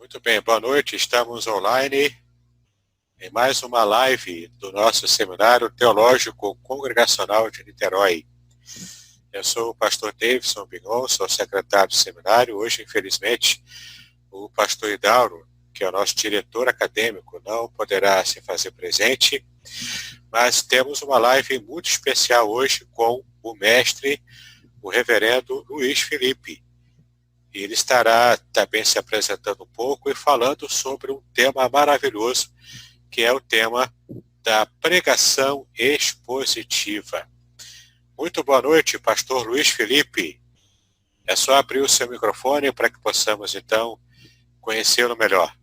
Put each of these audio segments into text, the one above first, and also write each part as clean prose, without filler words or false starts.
Muito bem, boa noite. Estamos online em mais uma live do nosso Seminário Teológico Congregacional de Niterói. Eu sou o pastor Davidson Bignon, sou secretário do seminário. Hoje, infelizmente, o pastor Idauro, que é o nosso diretor acadêmico, não poderá se fazer presente, mas temos uma live muito especial hoje com o mestre, o reverendo Luiz Felipe. E ele estará também se apresentando um pouco e falando sobre um tema maravilhoso, que é o tema da pregação expositiva. Muito boa noite, pastor Luiz Felipe. É só abrir o seu microfone para que possamos, então, conhecê-lo melhor.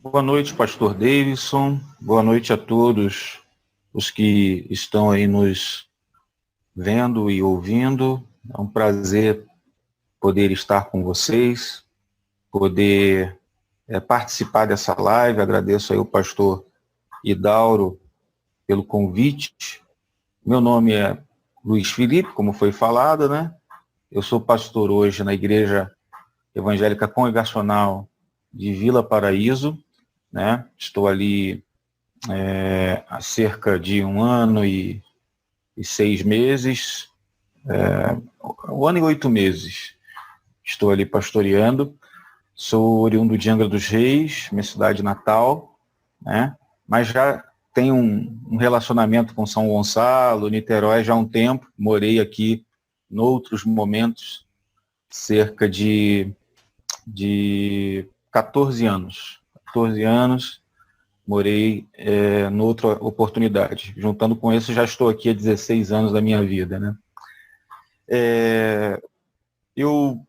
Boa noite, pastor Davidson. Boa noite a todos os que estão aí nos vendo e ouvindo. É um prazer poder estar com vocês, poder participar dessa live. Agradeço aí o pastor Idauro pelo convite. Meu nome é Luiz Felipe, como foi falado, né? Eu sou pastor hoje na Igreja Evangélica Congregacional de Vila Paraíso, né? Estou ali há cerca de 1 ano e 6 meses, 1 ano e 8 meses. Estou ali pastoreando. Sou oriundo de Angra dos Reis, minha cidade natal, né? Mas já tenho um relacionamento com São Gonçalo, Niterói já há um tempo. Morei aqui em outros momentos, cerca de 14 anos. 14 anos, morei em outra oportunidade. Juntando com isso, já estou aqui há 16 anos da minha vida, né? Eu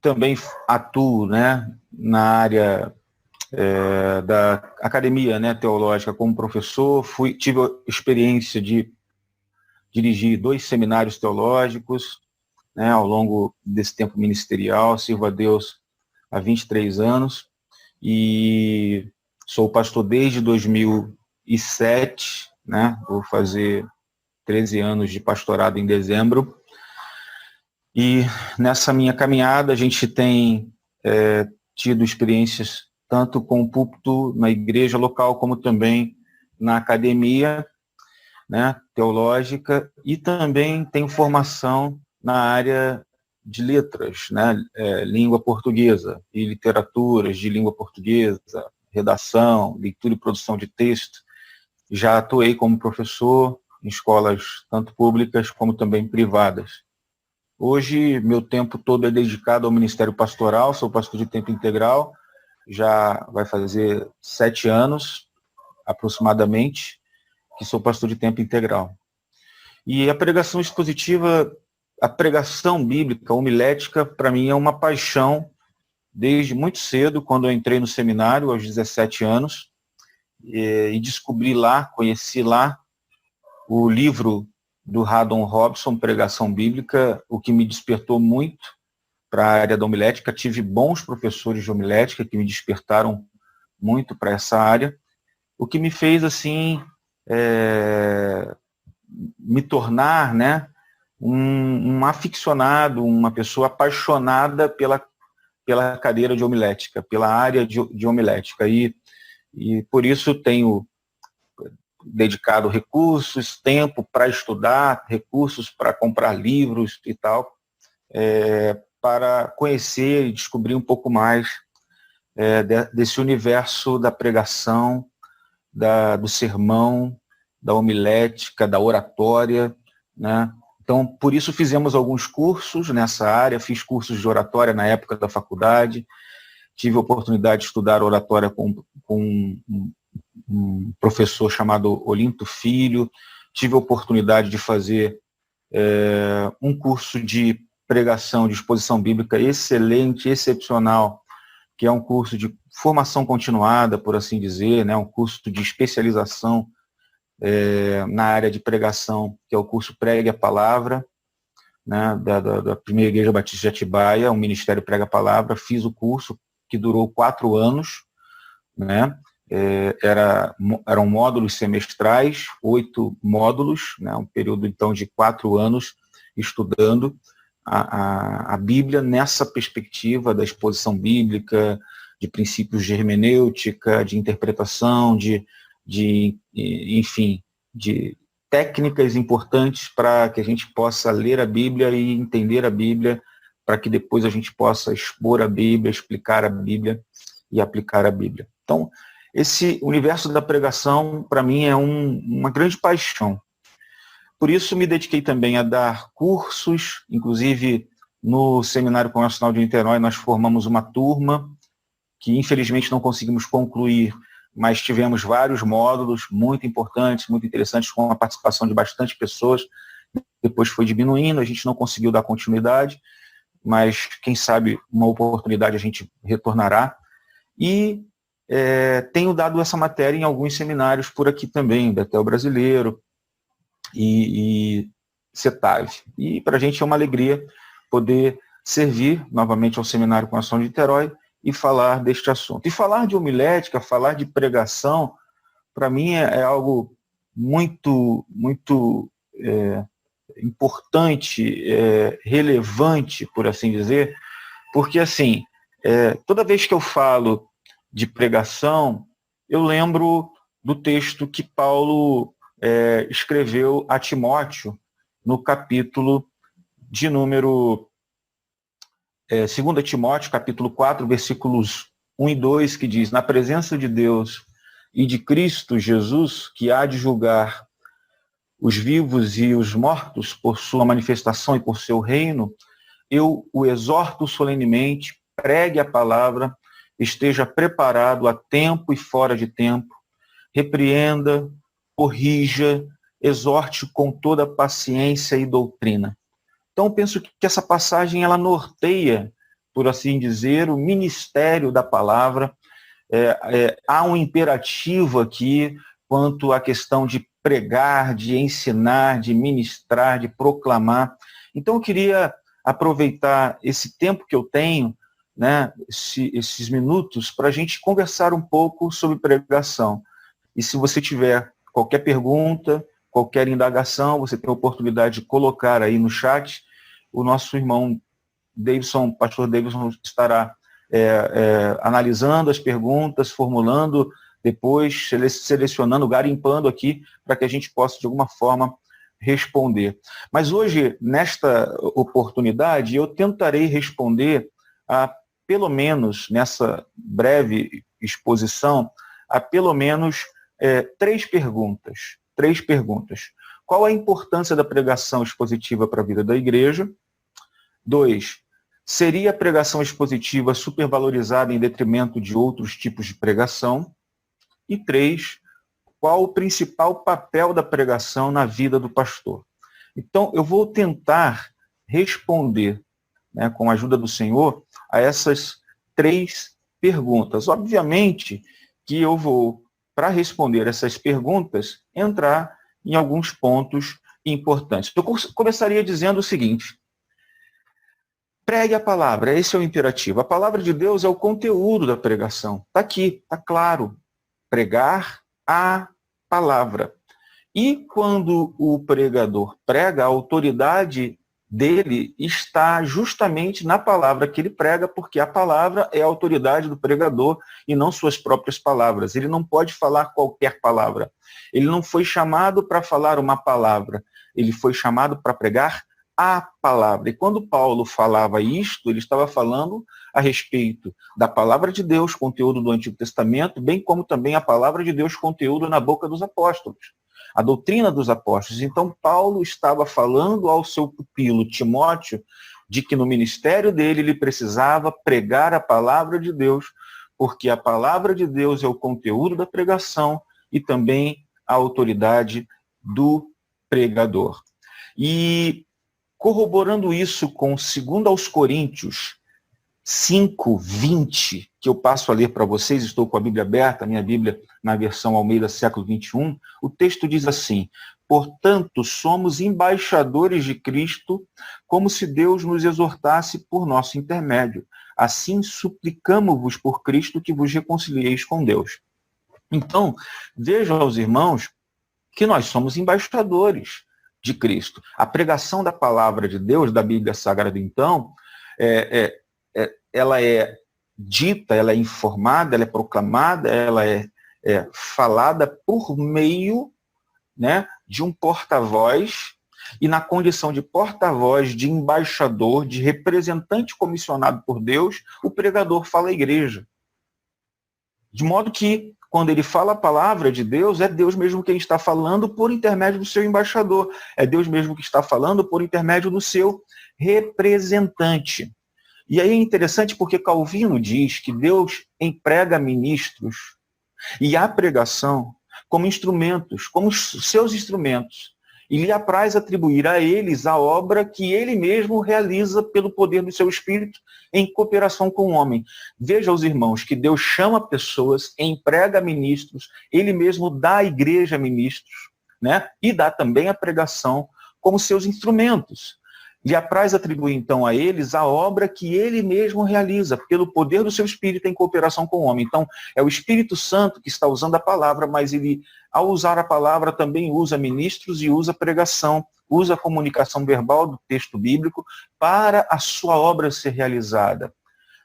também atuo, né, na área da academia, né, teológica como professor. Tive a experiência de dirigir 2 seminários teológicos, né, ao longo desse tempo ministerial. Sirvo a Deus há 23 anos e sou pastor desde 2007, né, vou fazer 13 anos de pastorado em dezembro. E nessa minha caminhada a gente tem tido experiências tanto com o púlpito na igreja local, como também na academia, né, teológica, e também tenho formação na área de letras, né, língua portuguesa e literaturas de língua portuguesa, redação, leitura e produção de texto. Já atuei como professor em escolas tanto públicas como também privadas. Hoje, meu tempo todo é dedicado ao ministério pastoral. Sou pastor de tempo integral, já vai fazer 7 anos, aproximadamente, que sou pastor de tempo integral. E a pregação expositiva, a pregação bíblica, homilética, para mim é uma paixão desde muito cedo, quando eu entrei no seminário, aos 17 anos, e descobri lá, conheci lá o livro do Haddon Robson, Pregação Bíblica, o que me despertou muito para a área da homilética. Tive bons professores de homilética que me despertaram muito para essa área, o que me fez, assim, me tornar, né, um aficionado, uma pessoa apaixonada pela cadeira de homilética, pela área de homilética. E por isso tenho dedicado recursos, tempo para estudar, recursos para comprar livros e tal, para conhecer e descobrir um pouco mais desse universo da pregação, do sermão, da homilética, da oratória, né? Então, por isso fizemos alguns cursos nessa área. Fiz cursos de oratória na época da faculdade, tive a oportunidade de estudar oratória com um professor chamado Olinto Filho, tive a oportunidade de fazer um curso de pregação, de exposição bíblica excelente, excepcional, que é um curso de formação continuada, por assim dizer, né, um curso de especialização na área de pregação, que é o curso Pregue a Palavra, né, da Primeira Igreja Batista de Atibaia, o Ministério Prega a Palavra. Fiz o curso, que durou 4 anos, né, eram módulos semestrais, 8 módulos, né, um período então de 4 anos estudando a Bíblia nessa perspectiva da exposição bíblica, de princípios de hermenêutica, de interpretação, enfim, de técnicas importantes para que a gente possa ler a Bíblia e entender a Bíblia, para que depois a gente possa expor a Bíblia, explicar a Bíblia e aplicar a Bíblia. Então, esse universo da pregação, para mim, é uma grande paixão. Por isso, me dediquei também a dar cursos, inclusive no Seminário Congregacional de Niterói, nós formamos uma turma, que infelizmente não conseguimos concluir, mas tivemos vários módulos muito importantes, muito interessantes, com a participação de bastante pessoas. Depois foi diminuindo, a gente não conseguiu dar continuidade, mas quem sabe uma oportunidade a gente retornará. E tenho dado essa matéria em alguns seminários por aqui também, Betel Brasileiro e CETAV. E para a gente é uma alegria poder servir novamente ao Seminário Congregacional de Niterói e falar deste assunto. E falar de homilética, falar de pregação, para mim é algo muito, muito importante, relevante, por assim dizer, porque, assim, toda vez que eu falo de pregação, eu lembro do texto que Paulo escreveu a Timóteo, no capítulo de número 2 Timóteo, capítulo 4, versículos 1 e 2, que diz: na presença de Deus e de Cristo Jesus, que há de julgar os vivos e os mortos por sua manifestação e por seu reino, eu o exorto solenemente, pregue a palavra, esteja preparado a tempo e fora de tempo, repreenda, corrija, exorte com toda paciência e doutrina. Então, penso que essa passagem, ela norteia, por assim dizer, o ministério da palavra. Há um imperativo aqui quanto à questão de pregar, de ensinar, de ministrar, de proclamar. Então, eu queria aproveitar esse tempo que eu tenho, né, esses minutos, para a gente conversar um pouco sobre pregação. E se você tiver qualquer pergunta, qualquer indagação, você tem a oportunidade de colocar aí no chat. O nosso irmão Davidson, pastor Davidson, estará analisando as perguntas, formulando, depois selecionando, garimpando aqui, para que a gente possa, de alguma forma, responder. Mas hoje, nesta oportunidade, eu tentarei responder pelo menos, nessa breve exposição, a pelo menos 3 perguntas. 3 perguntas. Qual a importância da pregação expositiva para a vida da igreja? 2. Seria a pregação expositiva supervalorizada em detrimento de outros tipos de pregação? E 3. Qual o principal papel da pregação na vida do pastor? Então, eu vou tentar responder, né, com a ajuda do Senhor, a essas 3 perguntas. Obviamente que eu vou, para responder essas perguntas, entrar em alguns pontos importantes. Eu começaria dizendo o seguinte: pregue a palavra, esse é o imperativo. A palavra de Deus é o conteúdo da pregação. Está aqui, está claro. Pregar a palavra. E quando o pregador prega, a autoridade dele está justamente na palavra que ele prega, porque a palavra é a autoridade do pregador e não suas próprias palavras. Ele não pode falar qualquer palavra. Ele não foi chamado para falar uma palavra, ele foi chamado para pregar a palavra. E quando Paulo falava isto, ele estava falando a respeito da palavra de Deus, conteúdo do Antigo Testamento, bem como também a palavra de Deus, conteúdo na boca dos apóstolos, a doutrina dos apóstolos. Então, Paulo estava falando ao seu pupilo Timóteo de que no ministério dele ele precisava pregar a palavra de Deus, porque a palavra de Deus é o conteúdo da pregação e também a autoridade do pregador. E corroborando isso com 2 Coríntios 5:20, que eu passo a ler para vocês, estou com a Bíblia aberta, a minha Bíblia na versão Almeida século XXI, o texto diz assim: portanto, somos embaixadores de Cristo, como se Deus nos exortasse por nosso intermédio. Assim, suplicamo-vos por Cristo que vos reconcilieis com Deus. Então, vejam aos irmãos que nós somos embaixadores. de Cristo. A pregação da palavra de Deus, da Bíblia Sagrada, então, ela é dita, ela é informada, ela é proclamada, ela é falada por meio, né, de um porta-voz, e na condição de porta-voz, de embaixador, de representante comissionado por Deus, o pregador fala à igreja. De modo que, quando ele fala a palavra de Deus, é Deus mesmo quem está falando por intermédio do seu embaixador. É Deus mesmo que está falando por intermédio do seu representante. E aí é interessante porque Calvino diz que Deus emprega ministros e a pregação como instrumentos, como seus instrumentos, e lhe apraz atribuir a eles a obra que ele mesmo realiza pelo poder do seu Espírito em cooperação com o homem. Veja, os irmãos, que Deus chama pessoas, emprega ministros, ele mesmo dá à igreja ministros, né? E dá também a pregação como seus instrumentos. Lhe apraz atribuir, então, a eles a obra que ele mesmo realiza, pelo poder do seu Espírito em cooperação com o homem. Então, é o Espírito Santo que está usando a palavra, mas ele, ao usar a palavra, também usa ministros e usa pregação, usa a comunicação verbal do texto bíblico para a sua obra ser realizada.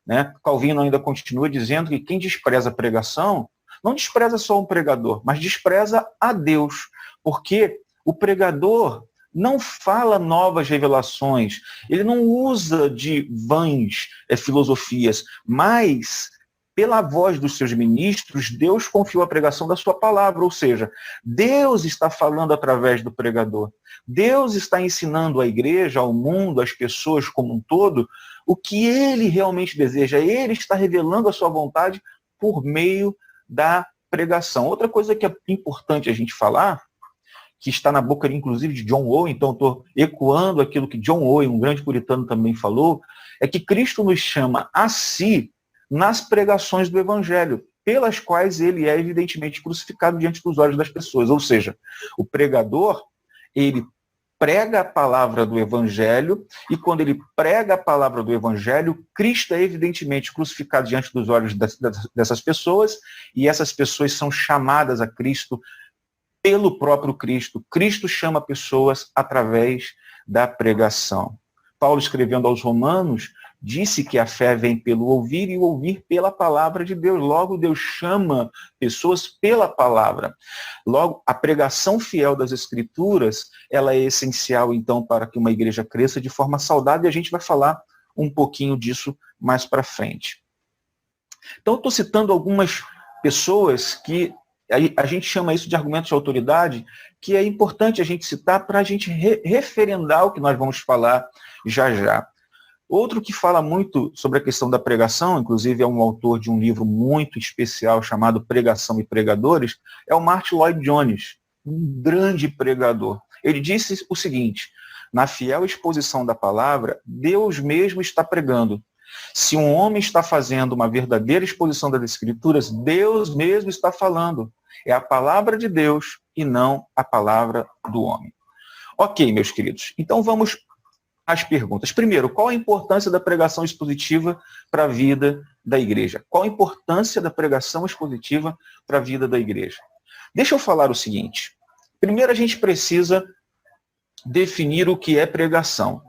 Né? Calvino ainda continua dizendo que quem despreza a pregação, não despreza só um pregador, mas despreza a Deus, porque o pregador não fala novas revelações, ele não usa de vãs filosofias, mas, pela voz dos seus ministros, Deus confiou a pregação da sua palavra, ou seja, Deus está falando através do pregador. Deus está ensinando à igreja, ao mundo, às pessoas como um todo, o que ele realmente deseja. Ele está revelando a sua vontade por meio da pregação. Outra coisa que é importante a gente falar, que está na boca, inclusive, de John Owen, então estou ecoando aquilo que John Owen, um grande puritano, também falou, é que Cristo nos chama a si nas pregações do Evangelho, pelas quais ele é evidentemente crucificado diante dos olhos das pessoas. Ou seja, o pregador, ele prega a palavra do Evangelho, e quando ele prega a palavra do Evangelho, Cristo é evidentemente crucificado diante dos olhos dessas pessoas, e essas pessoas são chamadas a Cristo pelo próprio Cristo. Cristo chama pessoas através da pregação. Paulo, escrevendo aos Romanos, disse que a fé vem pelo ouvir e o ouvir pela palavra de Deus. Logo, Deus chama pessoas pela palavra. Logo, a pregação fiel das Escrituras, ela é essencial, então, para que uma igreja cresça de forma saudável, e a gente vai falar um pouquinho disso mais para frente. Então, eu estou citando algumas pessoas que a gente chama isso de argumentos de autoridade, que é importante a gente citar para a gente referendar o que nós vamos falar já já. Outro que fala muito sobre a questão da pregação, inclusive é um autor de um livro muito especial chamado Pregação e Pregadores, é o Martyn Lloyd-Jones, um grande pregador. Ele disse o seguinte: na fiel exposição da palavra, Deus mesmo está pregando. Se um homem está fazendo uma verdadeira exposição das Escrituras, Deus mesmo está falando. É a palavra de Deus e não a palavra do homem. Ok, meus queridos. Então vamos às perguntas. Primeiro, qual a importância da pregação expositiva para a vida da igreja? Qual a importância da pregação expositiva para a vida da igreja? Deixa eu falar o seguinte. Primeiro, a gente precisa definir o que é pregação.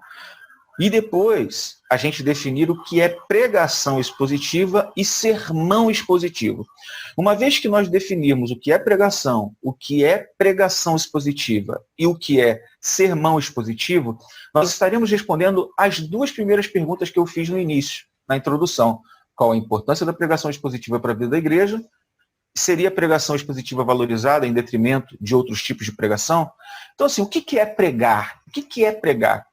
E depois, a gente definir o que é pregação expositiva e sermão expositivo. Uma vez que nós definirmos o que é pregação expositiva e o que é sermão expositivo, nós estaremos respondendo as duas primeiras perguntas que eu fiz no início, na introdução. Qual a importância da pregação expositiva para a vida da igreja? Seria a pregação expositiva valorizada em detrimento de outros tipos de pregação? Então, assim, o que é pregar? O que é pregar?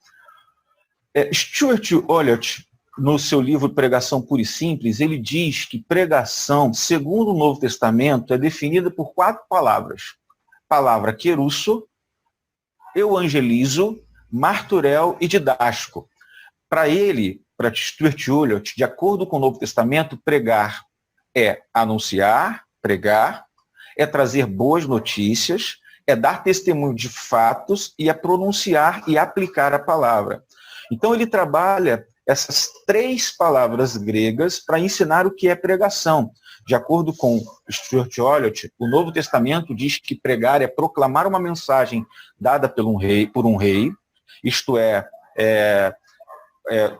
Stuart Olyott, no seu livro Pregação Pura e Simples, ele diz que pregação, segundo o Novo Testamento, é definida por 4 palavras. Palavra querusso, euangelizo, marturel e didástico. Para ele, para Stuart Olyott, de acordo com o Novo Testamento, pregar é anunciar, pregar, é trazer boas notícias, é dar testemunho de fatos e é pronunciar e aplicar a palavra. Então ele trabalha essas 3 palavras gregas para ensinar o que é pregação. De acordo com Stuart Olyott, o Novo Testamento diz que pregar é proclamar uma mensagem dada por um rei, isto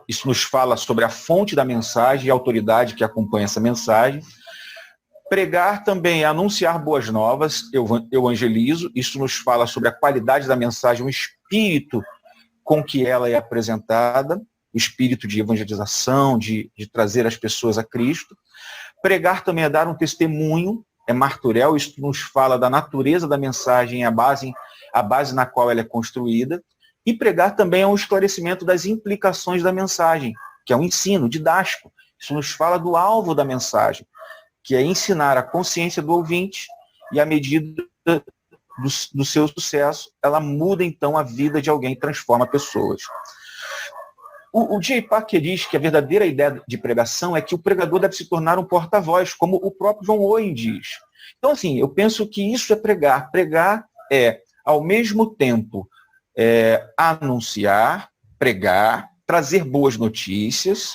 isso nos fala sobre a fonte da mensagem e a autoridade que acompanha essa mensagem. Pregar também é anunciar boas novas, eu evangelizo, isso nos fala sobre a qualidade da mensagem, o espírito com que ela é apresentada, o espírito de evangelização, de trazer as pessoas a Cristo. Pregar também é dar um testemunho, é marturel, isso nos fala da natureza da mensagem, a base na qual ela é construída. E pregar também é um esclarecimento das implicações da mensagem, que é um ensino didático. Isso nos fala do alvo da mensagem, que é ensinar a consciência do ouvinte, e à medida do seu sucesso, ela muda então a vida de alguém, transforma pessoas. O J. Packer diz que a verdadeira ideia de pregação é que o pregador deve se tornar um porta-voz, como o próprio John Owen diz. Então, assim, eu penso que isso é pregar. Pregar é, ao mesmo tempo, anunciar, pregar, trazer boas notícias,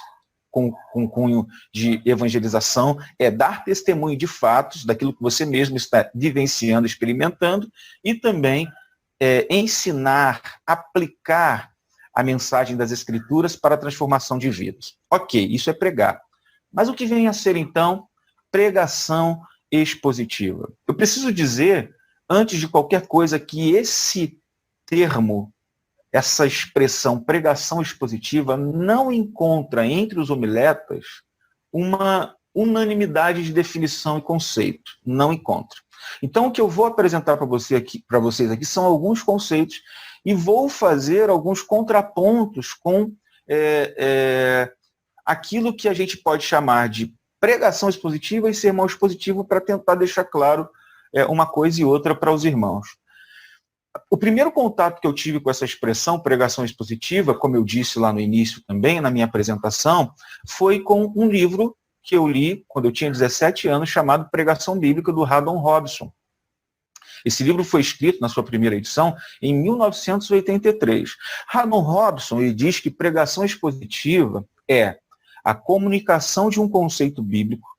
com cunho de evangelização, é dar testemunho de fatos, daquilo que você mesmo está vivenciando, experimentando, e também ensinar, aplicar a mensagem das Escrituras para a transformação de vidas. Ok, isso é pregar. Mas o que vem a ser, então, pregação expositiva? Eu preciso dizer, antes de qualquer coisa, que esse termo, essa expressão pregação expositiva, não encontra entre os homiletas uma unanimidade de definição e conceito. Não encontra. Então, o que eu vou apresentar para vocês aqui são alguns conceitos e vou fazer alguns contrapontos com aquilo que a gente pode chamar de pregação expositiva e sermão expositivo, para tentar deixar claro uma coisa e outra para os irmãos. O primeiro contato que eu tive com essa expressão, pregação expositiva, como eu disse lá no início também, na minha apresentação, foi com um livro que eu li quando eu tinha 17 anos, chamado Pregação Bíblica, do Haddon Robson. Esse livro foi escrito, na sua primeira edição, em 1983. Haddon Robson diz que pregação expositiva é a comunicação de um conceito bíblico,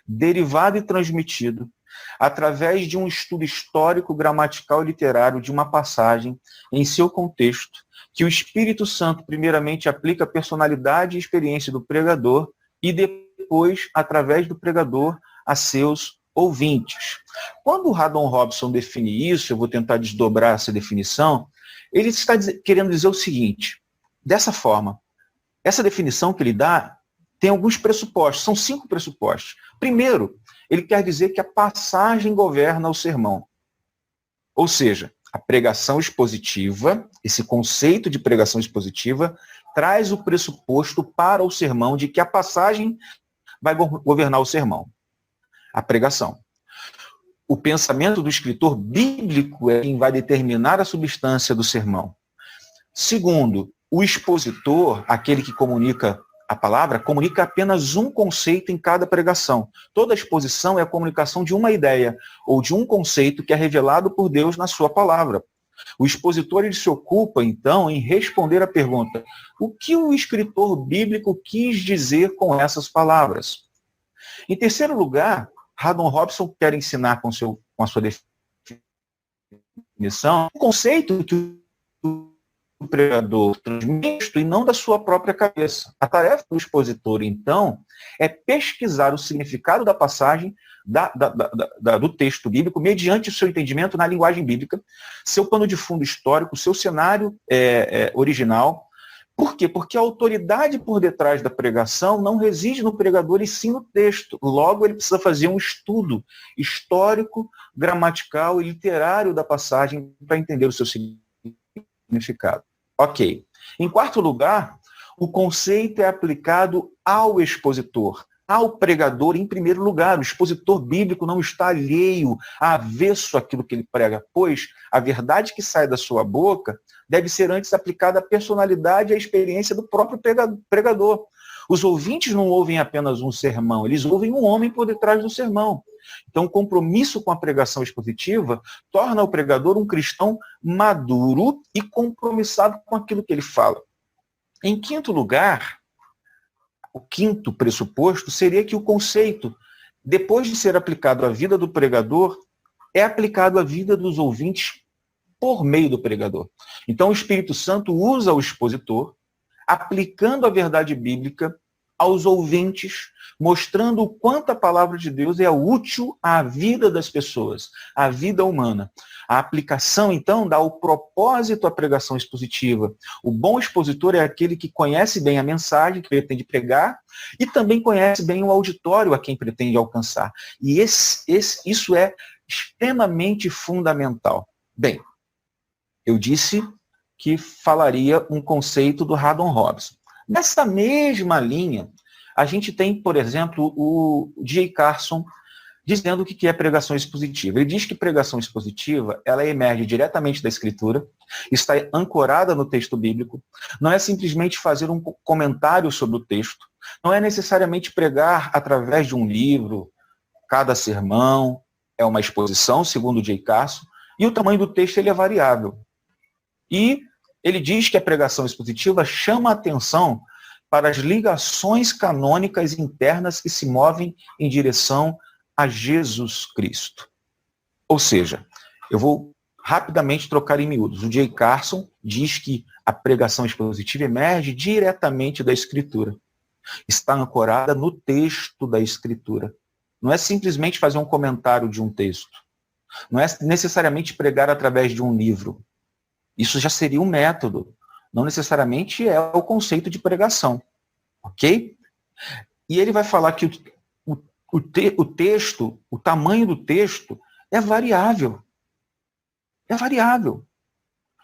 derivado e transmitido, através de um estudo histórico, gramatical e literário de uma passagem em seu contexto, que o Espírito Santo primeiramente aplica a personalidade e experiência do pregador e depois, através do pregador, a seus ouvintes. Quando o Haddon Robson define isso, eu vou tentar desdobrar essa definição, ele está querendo dizer o seguinte: dessa forma, essa definição que ele dá tem alguns pressupostos, são 5 pressupostos. Primeiro, ele quer dizer que a passagem governa o sermão. Ou seja, a pregação expositiva, esse conceito de pregação expositiva, traz o pressuposto para o sermão de que a passagem vai governar o sermão. A pregação. O pensamento do escritor bíblico é quem vai determinar a substância do sermão. Segundo, o expositor, aquele que comunica a palavra, comunica apenas um conceito em cada pregação. Toda exposição é a comunicação de uma ideia ou de um conceito que é revelado por Deus na sua palavra. O expositor ele se ocupa, então, em responder à pergunta: o que o escritor bíblico quis dizer com essas palavras? Em terceiro lugar, Haddon Robson quer ensinar com a sua definição o conceito que o pregador transmite e não da sua própria cabeça. A tarefa do expositor, então, é pesquisar o significado da passagem do texto bíblico mediante o seu entendimento na linguagem bíblica, seu pano de fundo histórico, seu cenário original. Por quê? Porque a autoridade por detrás da pregação não reside no pregador e sim no texto. Logo, ele precisa fazer um estudo histórico, gramatical e literário da passagem para entender o seu significado. Ok. Em quarto lugar, o conceito é aplicado ao expositor, ao pregador em primeiro lugar. O expositor bíblico não está alheio, avesso àquilo que ele prega, pois a verdade que sai da sua boca deve ser antes aplicada à personalidade e à experiência do próprio pregador. Os ouvintes não ouvem apenas um sermão, eles ouvem um homem por detrás do sermão. Então, o compromisso com a pregação expositiva torna o pregador um cristão maduro e compromissado com aquilo que ele fala. Em quinto lugar, o quinto pressuposto seria que o conceito, depois de ser aplicado à vida do pregador, é aplicado à vida dos ouvintes por meio do pregador. Então, o Espírito Santo usa o expositor, aplicando a verdade bíblica aos ouvintes, mostrando o quanto a palavra de Deus é útil à vida das pessoas, à vida humana. A aplicação, então, dá o propósito à pregação expositiva. O bom expositor é aquele que conhece bem a mensagem que pretende pregar e também conhece bem o auditório a quem pretende alcançar. E isso é extremamente fundamental. Bem, eu disse que falaria um conceito do Haddon Robinson. Nessa mesma linha, a gente tem, por exemplo, o J. Carson dizendo o que é pregação expositiva. Ele diz que pregação expositiva, ela emerge diretamente da Escritura, está ancorada no texto bíblico, não é simplesmente fazer um comentário sobre o texto, não é necessariamente pregar através de um livro, cada sermão é uma exposição, segundo o J. Carson, e o tamanho do texto ele é variável. E ele diz que a pregação expositiva chama a atenção para as ligações canônicas internas que se movem em direção a Jesus Cristo. Ou seja, eu vou rapidamente trocar em miúdos. O J. Carson diz que a pregação expositiva emerge diretamente da Escritura. Está ancorada no texto da Escritura. Não é simplesmente fazer um comentário de um texto. Não é necessariamente pregar através de um livro. Isso já seria um método. Não necessariamente é o conceito de pregação. Ok? E ele vai falar que o texto, o tamanho do texto, é variável. É variável.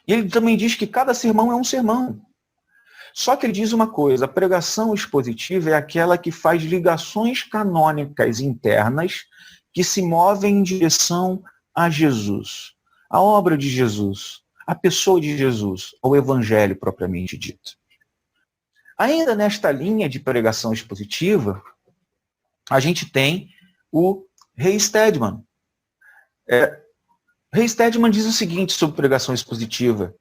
E ele também diz que cada sermão é um sermão. Só que ele diz uma coisa, a pregação expositiva é aquela que faz ligações canônicas internas que se movem em direção a Jesus, a obra de Jesus, a pessoa de Jesus, ao evangelho propriamente dito. Ainda nesta linha de pregação expositiva, a gente tem o Ray Stedman. Ray Stedman diz o seguinte sobre pregação expositiva.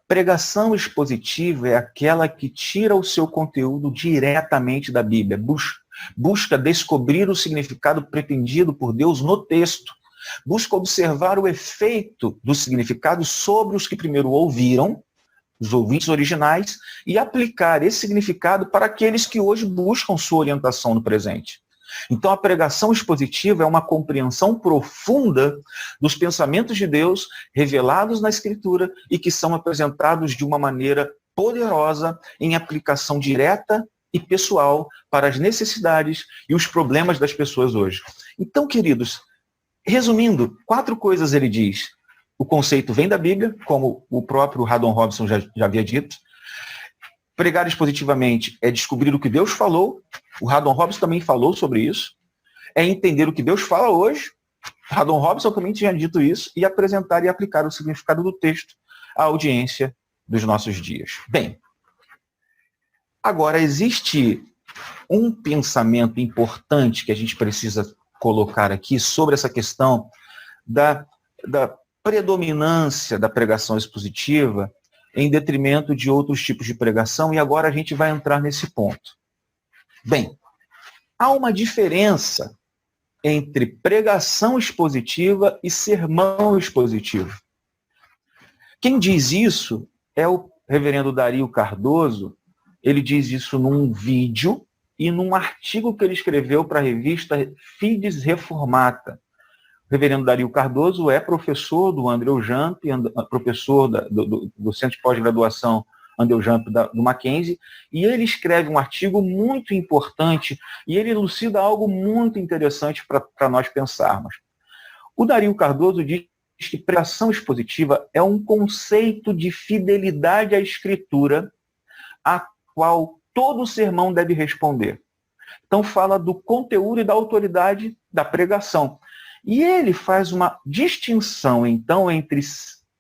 Pregação expositiva é aquela que tira o seu conteúdo diretamente da Bíblia, busca descobrir o significado pretendido por Deus no texto, busca observar o efeito do significado sobre os que primeiro ouviram, os ouvintes originais, e aplicar esse significado para aqueles que hoje buscam sua orientação no presente. Então, a pregação expositiva é uma compreensão profunda dos pensamentos de Deus revelados na Escritura e que são apresentados de uma maneira poderosa em aplicação direta e pessoal para as necessidades e os problemas das pessoas hoje. Então, queridos, resumindo, 4 coisas ele diz. O conceito vem da Bíblia, como o próprio Haddon Robinson já havia dito. Pregar expositivamente é descobrir o que Deus falou. O Haddon Robinson também falou sobre isso. É entender o que Deus fala hoje. Haddon Robinson também tinha dito isso. E apresentar e aplicar o significado do texto à audiência dos nossos dias. Bem, agora existe um pensamento importante que a gente precisa colocar aqui sobre essa questão da predominância da pregação expositiva em detrimento de outros tipos de pregação, e agora a gente vai entrar nesse ponto. Bem, há uma diferença entre pregação expositiva e sermão expositivo. Quem diz isso é o reverendo Dario Cardoso. Ele diz isso num vídeo e num artigo que ele escreveu para a revista Fides Reformata. O reverendo Dario Cardoso é professor do André Jump, professor do Centro de Pós-Graduação André Jump do Mackenzie, e ele escreve um artigo muito importante e ele elucida algo muito interessante para nós pensarmos. O Dario Cardoso diz que pregação expositiva é um conceito de fidelidade à Escritura a qual todo sermão deve responder. Então fala do conteúdo e da autoridade da pregação. E ele faz uma distinção, então, entre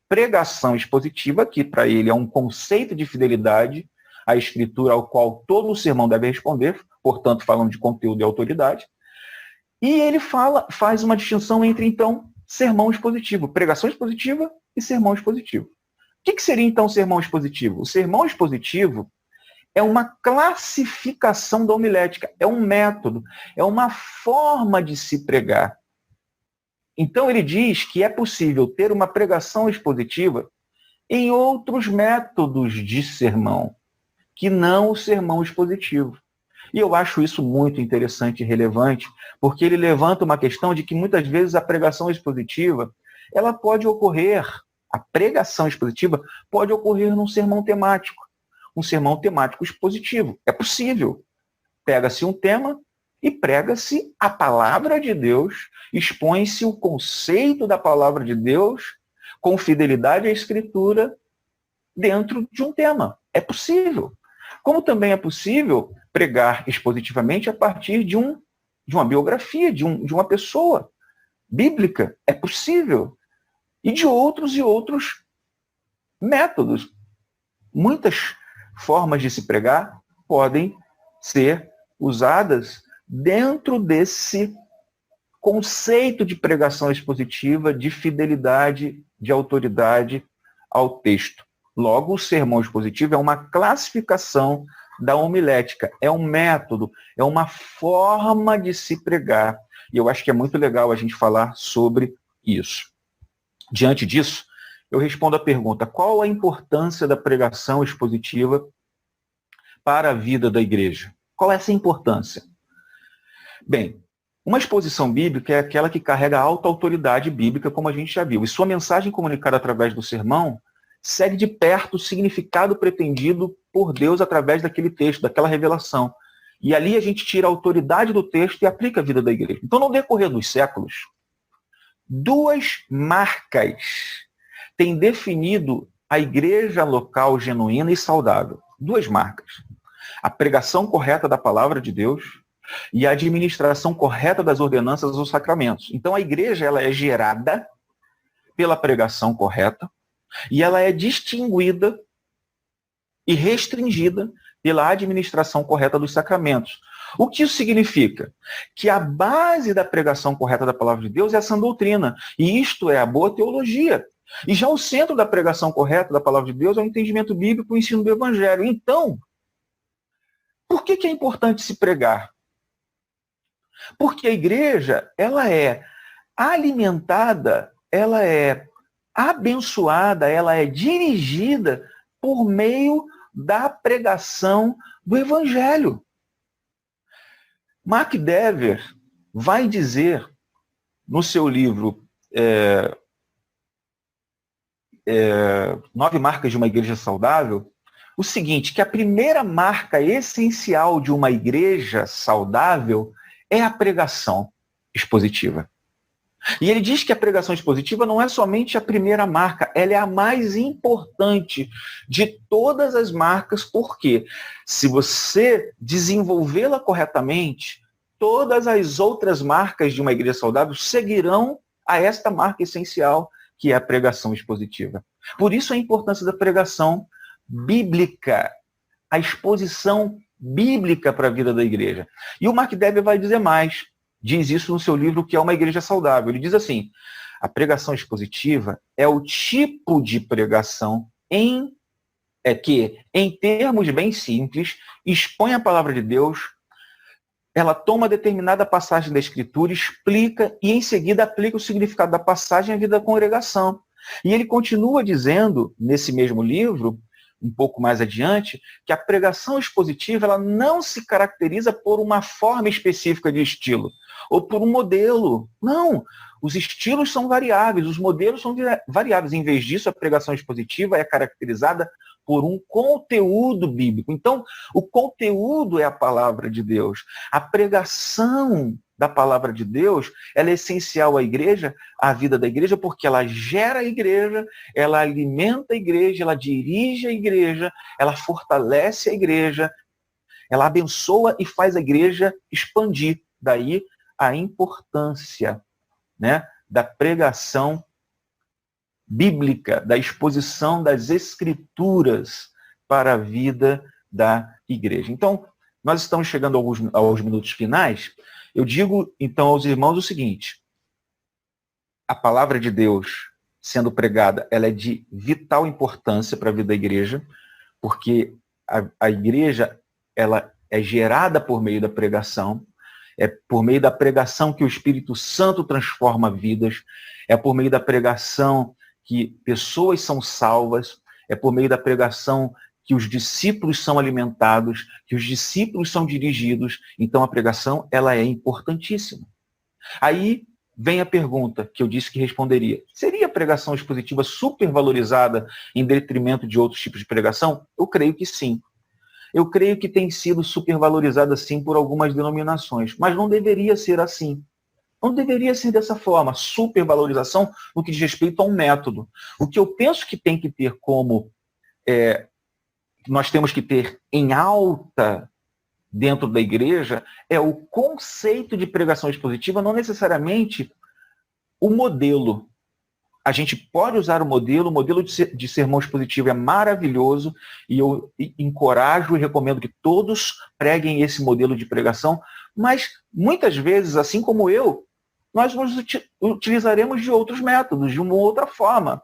pregação expositiva, que para ele é um conceito de fidelidade à Escritura ao qual todo o sermão deve responder, portanto, falando de conteúdo e autoridade, e ele faz uma distinção entre, então, sermão expositivo, pregação expositiva e sermão expositivo. O que seria, então, sermão expositivo? O sermão expositivo é uma classificação da homilética, é um método, é uma forma de se pregar. Então ele diz que é possível ter uma pregação expositiva em outros métodos de sermão, que não o sermão expositivo. E eu acho isso muito interessante e relevante, porque ele levanta uma questão de que muitas vezes a pregação expositiva, ela pode ocorrer, a pregação expositiva pode ocorrer num sermão temático, um sermão temático expositivo. É possível. Pega-se um tema e prega-se a palavra de Deus, expõe-se o conceito da palavra de Deus com fidelidade à Escritura dentro de um tema. É possível. Como também é possível pregar expositivamente a partir de uma biografia, de uma pessoa bíblica. É possível. E de outros métodos. Muitas formas de se pregar podem ser usadas dentro desse conceito de pregação expositiva, de fidelidade, de autoridade ao texto. Logo, o sermão expositivo é uma classificação da homilética, é um método, é uma forma de se pregar. E eu acho que é muito legal a gente falar sobre isso. Diante disso, eu respondo a pergunta: qual a importância da pregação expositiva para a vida da igreja? Qual é essa importância? Bem, uma exposição bíblica é aquela que carrega alta autoridade bíblica, como a gente já viu, e sua mensagem comunicada através do sermão segue de perto o significado pretendido por Deus através daquele texto, daquela revelação. E ali a gente tira a autoridade do texto e aplica a vida da igreja. Então, no decorrer dos séculos, duas marcas têm definido a igreja local genuína e saudável. Duas marcas. A pregação correta da palavra de Deus e a administração correta das ordenanças dos sacramentos. Então, a igreja ela é gerada pela pregação correta e ela é distinguida e restringida pela administração correta dos sacramentos. O que isso significa? Que a base da pregação correta da palavra de Deus é a sã doutrina, e isto é a boa teologia. E já o centro da pregação correta da palavra de Deus é o entendimento bíblico e o ensino do evangelho. Então, por que é importante se pregar? Porque a igreja, ela é alimentada, ela é abençoada, ela é dirigida por meio da pregação do evangelho. Mark Dever vai dizer no seu livro 9 Marcas de uma Igreja Saudável o seguinte, que a primeira marca essencial de uma igreja saudável é a pregação expositiva. E ele diz que a pregação expositiva não é somente a primeira marca, ela é a mais importante de todas as marcas, porque se você desenvolvê-la corretamente, todas as outras marcas de uma igreja saudável seguirão a esta marca essencial, que é a pregação expositiva. Por isso a importância da pregação bíblica, a exposição bíblica para a vida da igreja. E o Mark Dever vai dizer mais. Diz isso no seu livro, que é uma igreja saudável. Ele diz assim, a pregação expositiva é o tipo de pregação que, em termos bem simples, expõe a palavra de Deus, ela toma determinada passagem da Escritura, explica e, em seguida, aplica o significado da passagem à vida da congregação. E ele continua dizendo, nesse mesmo livro, um pouco mais adiante, que a pregação expositiva ela não se caracteriza por uma forma específica de estilo, ou por um modelo. Não, os estilos são variáveis, os modelos são variáveis. Em vez disso, a pregação expositiva é caracterizada por um conteúdo bíblico. Então, o conteúdo é a palavra de Deus. A pregação da palavra de Deus, ela é essencial à igreja, à vida da igreja, porque ela gera a igreja, ela alimenta a igreja, ela dirige a igreja, ela fortalece a igreja, ela abençoa e faz a igreja expandir. Daí a importância, né, da pregação bíblica, da exposição das escrituras para a vida da igreja. Então, nós estamos chegando aos minutos finais. Eu digo, então, aos irmãos o seguinte: a palavra de Deus sendo pregada, ela é de vital importância para a vida da igreja, porque a igreja, ela é gerada por meio da pregação, é por meio da pregação que o Espírito Santo transforma vidas, é por meio da pregação que pessoas são salvas, é por meio da pregação que os discípulos são alimentados, que os discípulos são dirigidos. Então a pregação, ela é importantíssima. Aí vem a pergunta que eu disse que responderia. Seria a pregação expositiva supervalorizada em detrimento de outros tipos de pregação? Eu creio que sim. Eu creio que tem sido supervalorizada sim por algumas denominações, mas não deveria ser assim. Não deveria ser dessa forma, supervalorização no que diz respeito a um método. O que eu penso que tem que ter como nós temos que ter em alta dentro da igreja é o conceito de pregação expositiva, não necessariamente o modelo. A gente pode usar o modelo de sermão expositivo é maravilhoso e eu encorajo e recomendo que todos preguem esse modelo de pregação, mas muitas vezes, assim como eu, nós utilizaremos de outros métodos, de uma outra forma.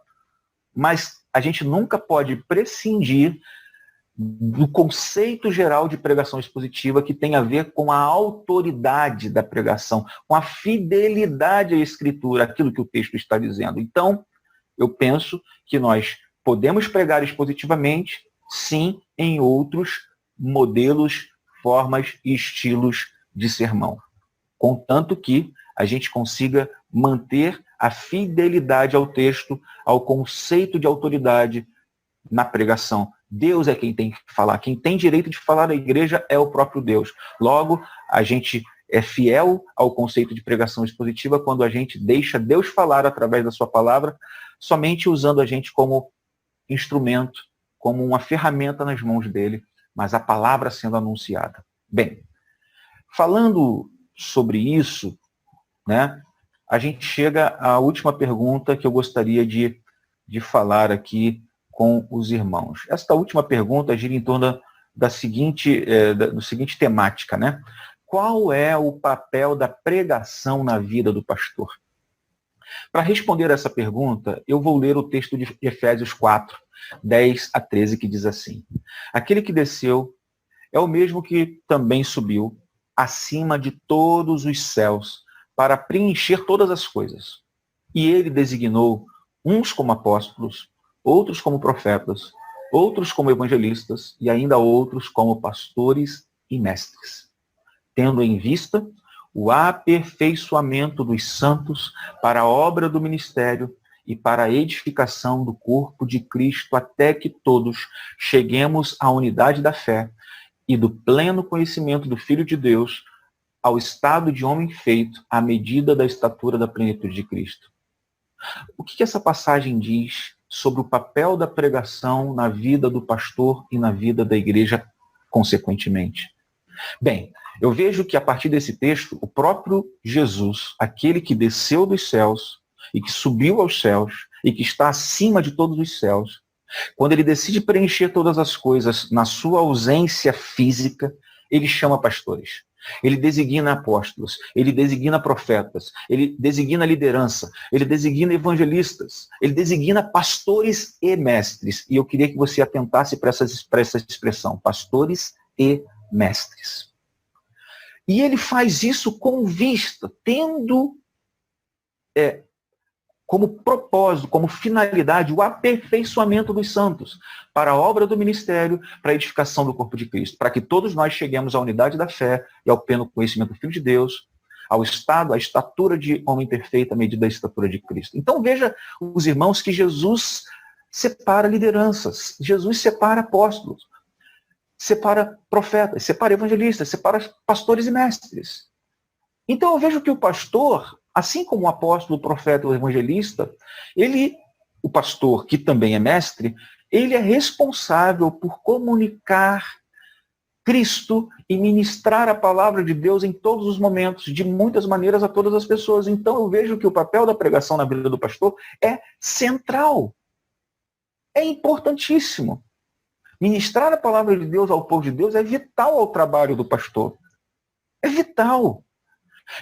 Mas a gente nunca pode prescindir do conceito geral de pregação expositiva que tem a ver com a autoridade da pregação, com a fidelidade à Escritura, aquilo que o texto está dizendo. Então, eu penso que nós podemos pregar expositivamente, sim, em outros modelos, formas e estilos de sermão. Contanto que a gente consiga manter a fidelidade ao texto, ao conceito de autoridade na pregação. Deus é quem tem que falar. Quem tem direito de falar na igreja é o próprio Deus. Logo, a gente é fiel ao conceito de pregação expositiva quando a gente deixa Deus falar através da sua palavra, somente usando a gente como instrumento, como uma ferramenta nas mãos dele, mas a palavra sendo anunciada. Bem, falando sobre isso, né, a gente chega à última pergunta que eu gostaria de falar aqui com os irmãos. Esta última pergunta gira em torno da seguinte temática, né? Qual é o papel da pregação na vida do pastor? Para responder essa pergunta, eu vou ler o texto de Efésios 4, 10 a 13, que diz assim: aquele que desceu é o mesmo que também subiu acima de todos os céus para preencher todas as coisas. E ele designou uns como apóstolos, outros como profetas, outros como evangelistas e ainda outros como pastores e mestres, tendo em vista o aperfeiçoamento dos santos para a obra do ministério e para a edificação do corpo de Cristo, até que todos cheguemos à unidade da fé e do pleno conhecimento do Filho de Deus, ao estado de homem feito, à medida da estatura da plenitude de Cristo. O que essa passagem diz sobre o papel da pregação na vida do pastor e na vida da igreja, consequentemente? Bem, eu vejo que a partir desse texto, o próprio Jesus, aquele que desceu dos céus e que subiu aos céus e que está acima de todos os céus, quando ele decide preencher todas as coisas na sua ausência física, ele chama pastores. Ele designa apóstolos, ele designa profetas, ele designa liderança, ele designa evangelistas, ele designa pastores e mestres. E eu queria que você atentasse para essa expressão, pastores e mestres. E ele faz isso com vista, tendo como propósito, como finalidade, o aperfeiçoamento dos santos para a obra do ministério, para a edificação do corpo de Cristo, para que todos nós cheguemos à unidade da fé e ao pleno conhecimento do Filho de Deus, ao estado, à estatura de homem perfeito, à medida da estatura de Cristo. Então veja, os irmãos, que Jesus separa lideranças, Jesus separa apóstolos, separa profetas, separa evangelistas, separa pastores e mestres. Então eu vejo que o pastor, assim como o apóstolo, o profeta, o evangelista, o pastor, que também é mestre, ele é responsável por comunicar Cristo e ministrar a palavra de Deus em todos os momentos, de muitas maneiras, a todas as pessoas. Então eu vejo que o papel da pregação na vida do pastor é central. É importantíssimo. Ministrar a palavra de Deus ao povo de Deus é vital ao trabalho do pastor. É vital.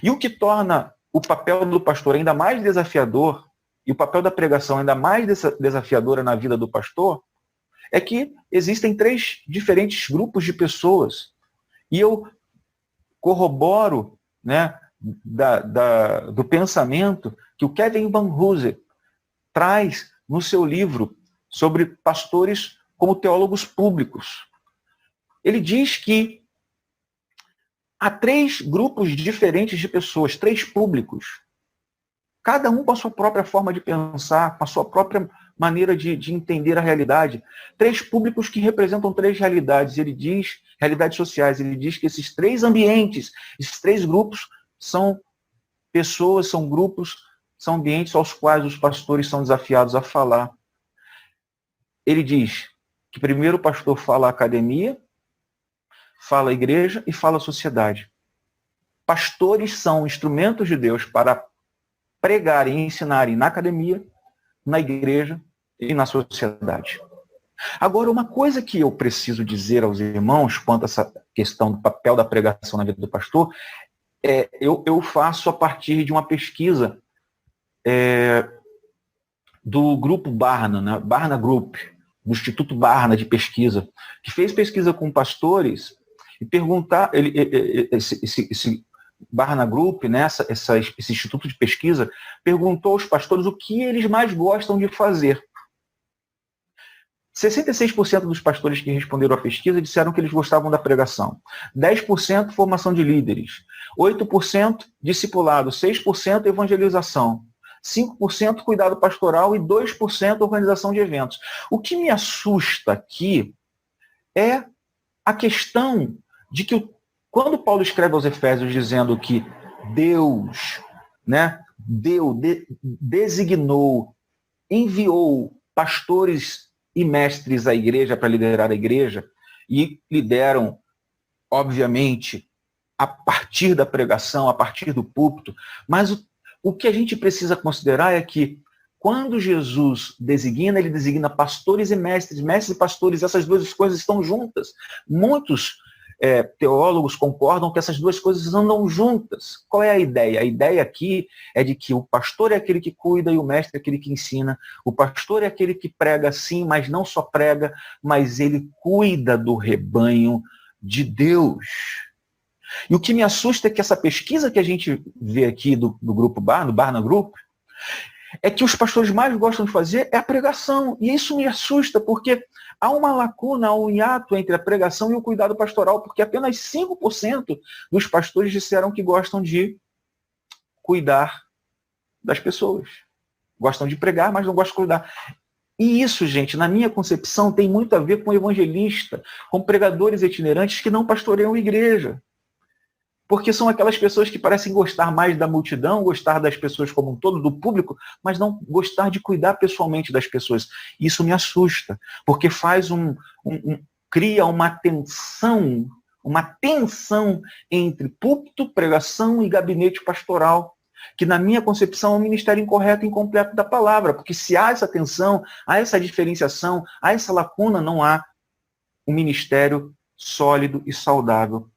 E o que torna o papel do pastor ainda mais desafiador, e o papel da pregação ainda mais desafiadora na vida do pastor, é que existem 3 diferentes grupos de pessoas. E eu corroboro, né, do pensamento que o Kevin Van Hooser traz no seu livro sobre pastores como teólogos públicos. Ele diz que há 3 grupos diferentes de pessoas, 3 públicos, cada um com a sua própria forma de pensar, com a sua própria maneira de entender a realidade. 3 públicos que representam 3 realidades. Ele diz, realidades sociais, ele diz que esses 3 ambientes, esses 3 grupos são pessoas, são grupos, são ambientes aos quais os pastores são desafiados a falar. Ele diz que primeiro o pastor fala a academia, fala a igreja e fala a sociedade. Pastores são instrumentos de Deus para pregarem e ensinarem na academia, na igreja e na sociedade. Agora, uma coisa que eu preciso dizer aos irmãos quanto a essa questão do papel da pregação na vida do pastor, eu faço a partir de uma pesquisa do grupo Barna, né? Barna Group, do Instituto Barna de Pesquisa, que fez pesquisa com pastores e perguntar, esse Barna Group, né, esse instituto de pesquisa, perguntou aos pastores o que eles mais gostam de fazer. 66% dos pastores que responderam à pesquisa disseram que eles gostavam da pregação. 10% formação de líderes. 8% discipulado. 6% evangelização. 5% cuidado pastoral e 2% organização de eventos. O que me assusta aqui é a questão de que quando Paulo escreve aos Efésios dizendo que Deus, né, designou, enviou pastores e mestres à igreja para liderar a igreja, e lideram, obviamente, a partir da pregação, a partir do púlpito, mas o que a gente precisa considerar é que quando Jesus designa, ele designa pastores e mestres, mestres e pastores, essas 2 coisas estão juntas. Muitos teólogos concordam que essas 2 coisas andam juntas. Qual é a ideia? A ideia aqui é de que o pastor é aquele que cuida e o mestre é aquele que ensina. O pastor é aquele que prega sim, mas não só prega, mas ele cuida do rebanho de Deus. E o que me assusta é que essa pesquisa que a gente vê aqui do grupo Barna, do Barna Group, é que os pastores mais gostam de fazer é a pregação. E isso me assusta, porque há uma lacuna, há um hiato entre a pregação e o cuidado pastoral, porque apenas 5% dos pastores disseram que gostam de cuidar das pessoas. Gostam de pregar, mas não gostam de cuidar. E isso, gente, na minha concepção, tem muito a ver com evangelista, com pregadores itinerantes que não pastoreiam a igreja. Porque são aquelas pessoas que parecem gostar mais da multidão, gostar das pessoas como um todo, do público, mas não gostar de cuidar pessoalmente das pessoas. Isso me assusta, porque faz cria uma tensão entre púlpito, pregação e gabinete pastoral, que na minha concepção é um ministério incorreto e incompleto da palavra, porque se há essa tensão, há essa diferenciação, há essa lacuna, não há um ministério sólido e saudável.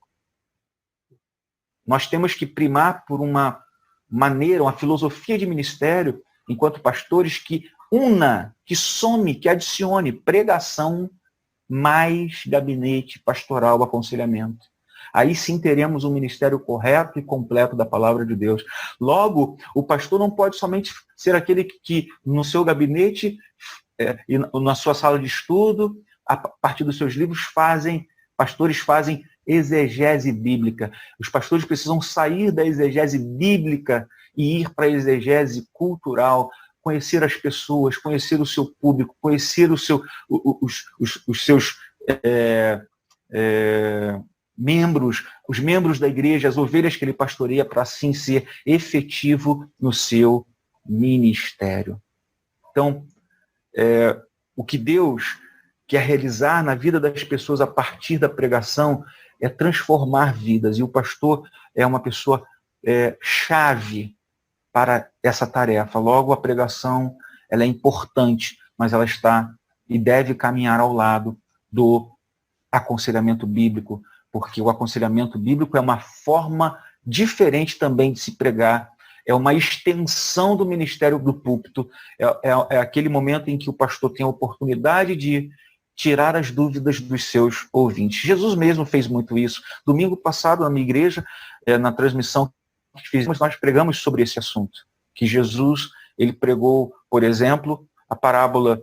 Nós temos que primar por uma maneira, uma filosofia de ministério, enquanto pastores, que una, que some, que adicione pregação mais gabinete pastoral, aconselhamento. Aí sim teremos um ministério correto e completo da palavra de Deus. Logo, o pastor não pode somente ser aquele que no seu gabinete e na sua sala de estudo, a partir dos seus livros, pastores fazem exegese bíblica. Os pastores precisam sair da exegese bíblica e ir para a exegese cultural, conhecer as pessoas, conhecer o seu público, conhecer os seus membros, os membros da igreja, as ovelhas que ele pastoreia, para assim ser efetivo no seu ministério. Então, o que Deus quer realizar na vida das pessoas a partir da pregação é transformar vidas. E o pastor é uma pessoa chave para essa tarefa. Logo, a pregação ela é importante, mas ela está e deve caminhar ao lado do aconselhamento bíblico, porque o aconselhamento bíblico é uma forma diferente também de se pregar, é uma extensão do ministério do púlpito, é aquele momento em que o pastor tem a oportunidade de tirar as dúvidas dos seus ouvintes. Jesus mesmo fez muito isso. Domingo passado, na minha igreja, na transmissão que fizemos, nós pregamos sobre esse assunto. Que Jesus, ele pregou, por exemplo, a parábola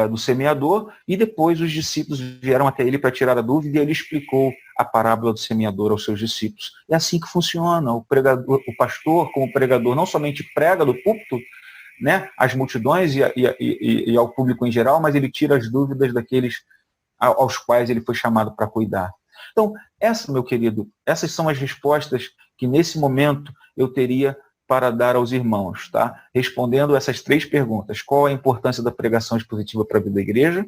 do semeador, e depois os discípulos vieram até ele para tirar a dúvida, e ele explicou a parábola do semeador aos seus discípulos. É assim que funciona. O pregador, o pastor, como pregador, não somente prega do púlpito, né, às multidões e ao público em geral, mas ele tira as dúvidas daqueles aos quais ele foi chamado para cuidar. Então, meu querido, essas são as respostas que nesse momento eu teria para dar aos irmãos, tá? Respondendo essas 3 perguntas. Qual a importância da pregação expositiva para a vida da igreja?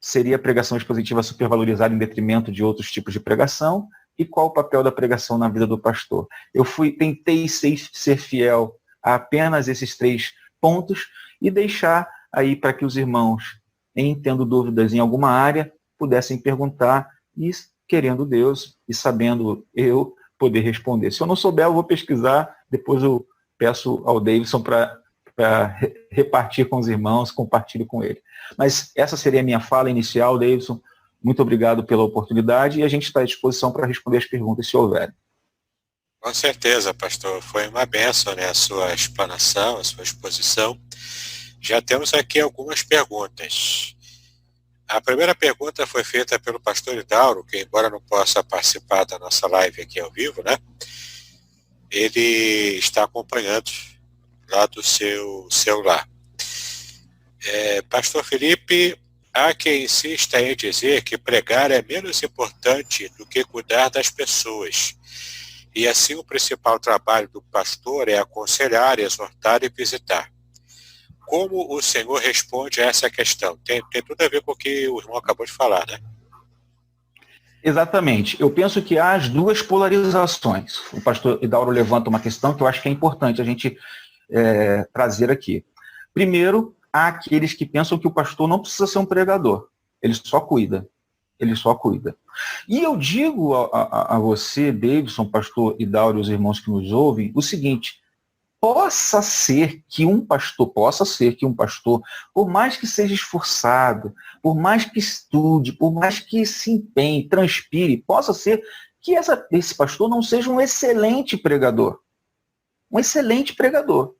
Seria a pregação expositiva supervalorizada em detrimento de outros tipos de pregação? E qual o papel da pregação na vida do pastor? Eu tentei ser fiel a apenas esses 3 pontos e deixar aí para que os irmãos, em tendo dúvidas em alguma área, pudessem perguntar e, querendo Deus e sabendo eu, poder responder. Se eu não souber, eu vou pesquisar, depois eu peço ao Davidson para repartir com os irmãos, compartilhe com ele. Mas essa seria a minha fala inicial, Davidson. Muito obrigado pela oportunidade e a gente está à disposição para responder as perguntas, se houver. Com certeza, pastor. Foi uma bênção, né, a sua explanação, a sua exposição. Já temos aqui algumas perguntas. A primeira pergunta foi feita pelo pastor Idauro, que embora não possa participar da nossa live aqui ao vivo, né, ele está acompanhando lá do seu celular. Pastor Felipe, há quem insista em dizer que pregar é menos importante do que cuidar das pessoas. E assim o principal trabalho do pastor é aconselhar, exortar e visitar. Como o senhor responde a essa questão? Tem tudo a ver com o que o irmão acabou de falar, né? Exatamente. Eu penso que há as 2 polarizações. O pastor Idauro levanta uma questão que eu acho que é importante a gente trazer aqui. Primeiro, há aqueles que pensam que o pastor não precisa ser um pregador. Ele só cuida. Ele só cuida. E eu digo a você, Davidson, pastor Idauro e os irmãos que nos ouvem, o seguinte: possa ser que um pastor, por mais que seja esforçado, por mais que estude, por mais que se empenhe, transpire, possa ser que esse pastor não seja um excelente pregador. Um excelente pregador.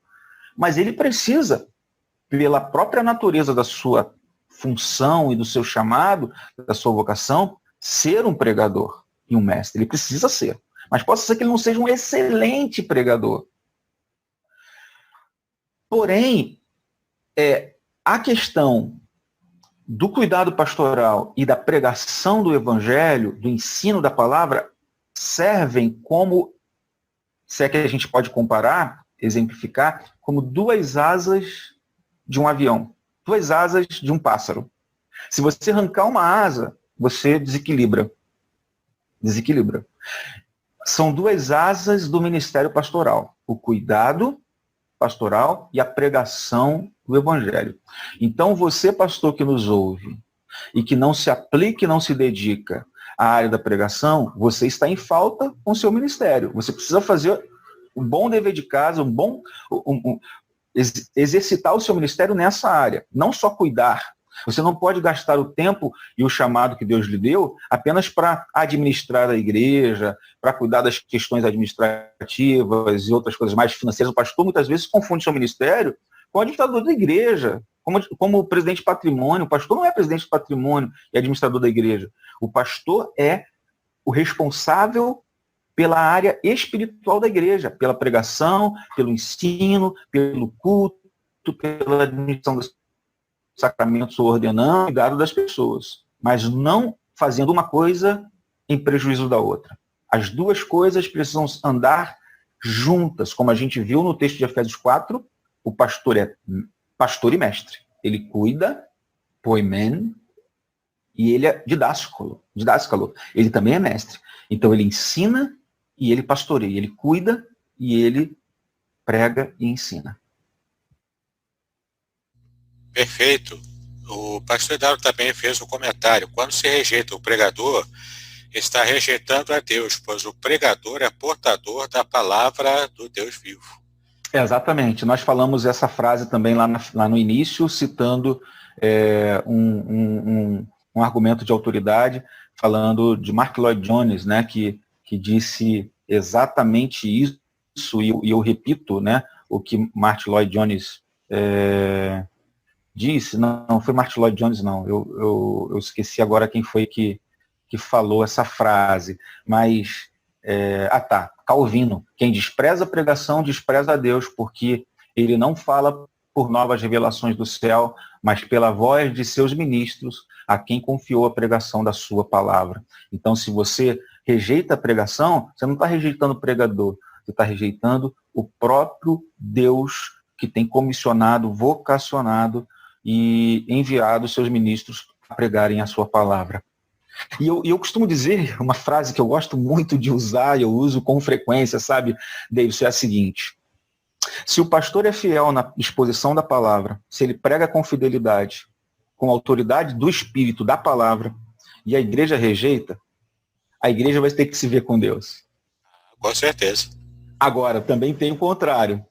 Mas ele precisa, pela própria natureza da sua função e do seu chamado, da sua vocação, ser um pregador e um mestre. Ele precisa ser. Mas possa ser que ele não seja um excelente pregador. Porém, a questão do cuidado pastoral e da pregação do evangelho, do ensino da palavra, servem como, se é que a gente pode comparar, exemplificar, como 2 asas de um avião, 2 asas de um pássaro. Se você arrancar uma asa, você desequilibra. São 2 asas do ministério pastoral: o cuidado pastoral e a pregação do evangelho. Então, você, pastor que nos ouve e que não se aplica e não se dedica à área da pregação, você está em falta com o seu ministério. Você precisa fazer um bom dever de casa, exercitar o seu ministério nessa área, não só cuidar. Você não pode gastar o tempo e o chamado que Deus lhe deu apenas para administrar a igreja, para cuidar das questões administrativas e outras coisas mais financeiras. O pastor muitas vezes confunde seu ministério com o administrador da igreja, como o presidente de patrimônio. O pastor não é presidente de patrimônio e administrador da igreja. O pastor é o responsável pela área espiritual da igreja, pela pregação, pelo ensino, pelo culto, pela administração dos sacramentos, ordenando o cuidado das pessoas, mas não fazendo uma coisa em prejuízo da outra. As 2 coisas precisam andar juntas, como a gente viu no texto de Efésios 4, o pastor é pastor e mestre. Ele cuida, poimen, e ele é didáscalo. Ele também é mestre. Então ele ensina e ele pastoreia. Ele cuida e ele prega e ensina. Perfeito. O pastor Eduardo também fez um comentário. Quando se rejeita o pregador, está rejeitando a Deus, pois o pregador é portador da palavra do Deus vivo. Exatamente. Nós falamos essa frase também lá no início, citando um argumento de autoridade, falando de Mark Lloyd Jones, né, que disse exatamente isso, e eu repito, né, o que Mark Lloyd Jones disse. Não foi Mark Lloyd Jones, não, eu esqueci agora quem foi que falou essa frase, mas, Calvino: quem despreza a pregação, despreza a Deus, porque ele não fala por novas revelações do céu, mas pela voz de seus ministros, a quem confiou a pregação da sua palavra. Então, se você rejeita a pregação, você não está rejeitando o pregador, você está rejeitando o próprio Deus que tem comissionado, vocacionado e enviado seus ministros a pregarem a sua palavra. E eu costumo dizer uma frase que eu gosto muito de usar, eu uso com frequência, sabe, Davidson, é a seguinte: se o pastor é fiel na exposição da palavra, se ele prega com fidelidade, com a autoridade do Espírito, da palavra, e a igreja rejeita, a igreja vai ter que se ver com Deus. Com certeza. Agora, também tem o contrário.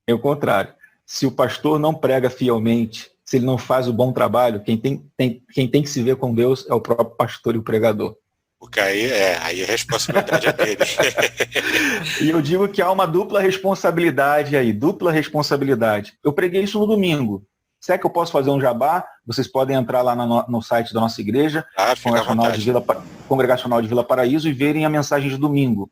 É o contrário. Se o pastor não prega fielmente, se ele não faz o bom trabalho, quem tem que se ver com Deus é o próprio pastor e o pregador. Porque aí a responsabilidade é dele. E eu digo que há uma dupla responsabilidade aí, dupla responsabilidade. Eu preguei isso no domingo. Será que eu posso fazer um jabá? Vocês podem entrar lá no site da nossa igreja, Congregacional de Vila Paraíso, e verem a mensagem de domingo.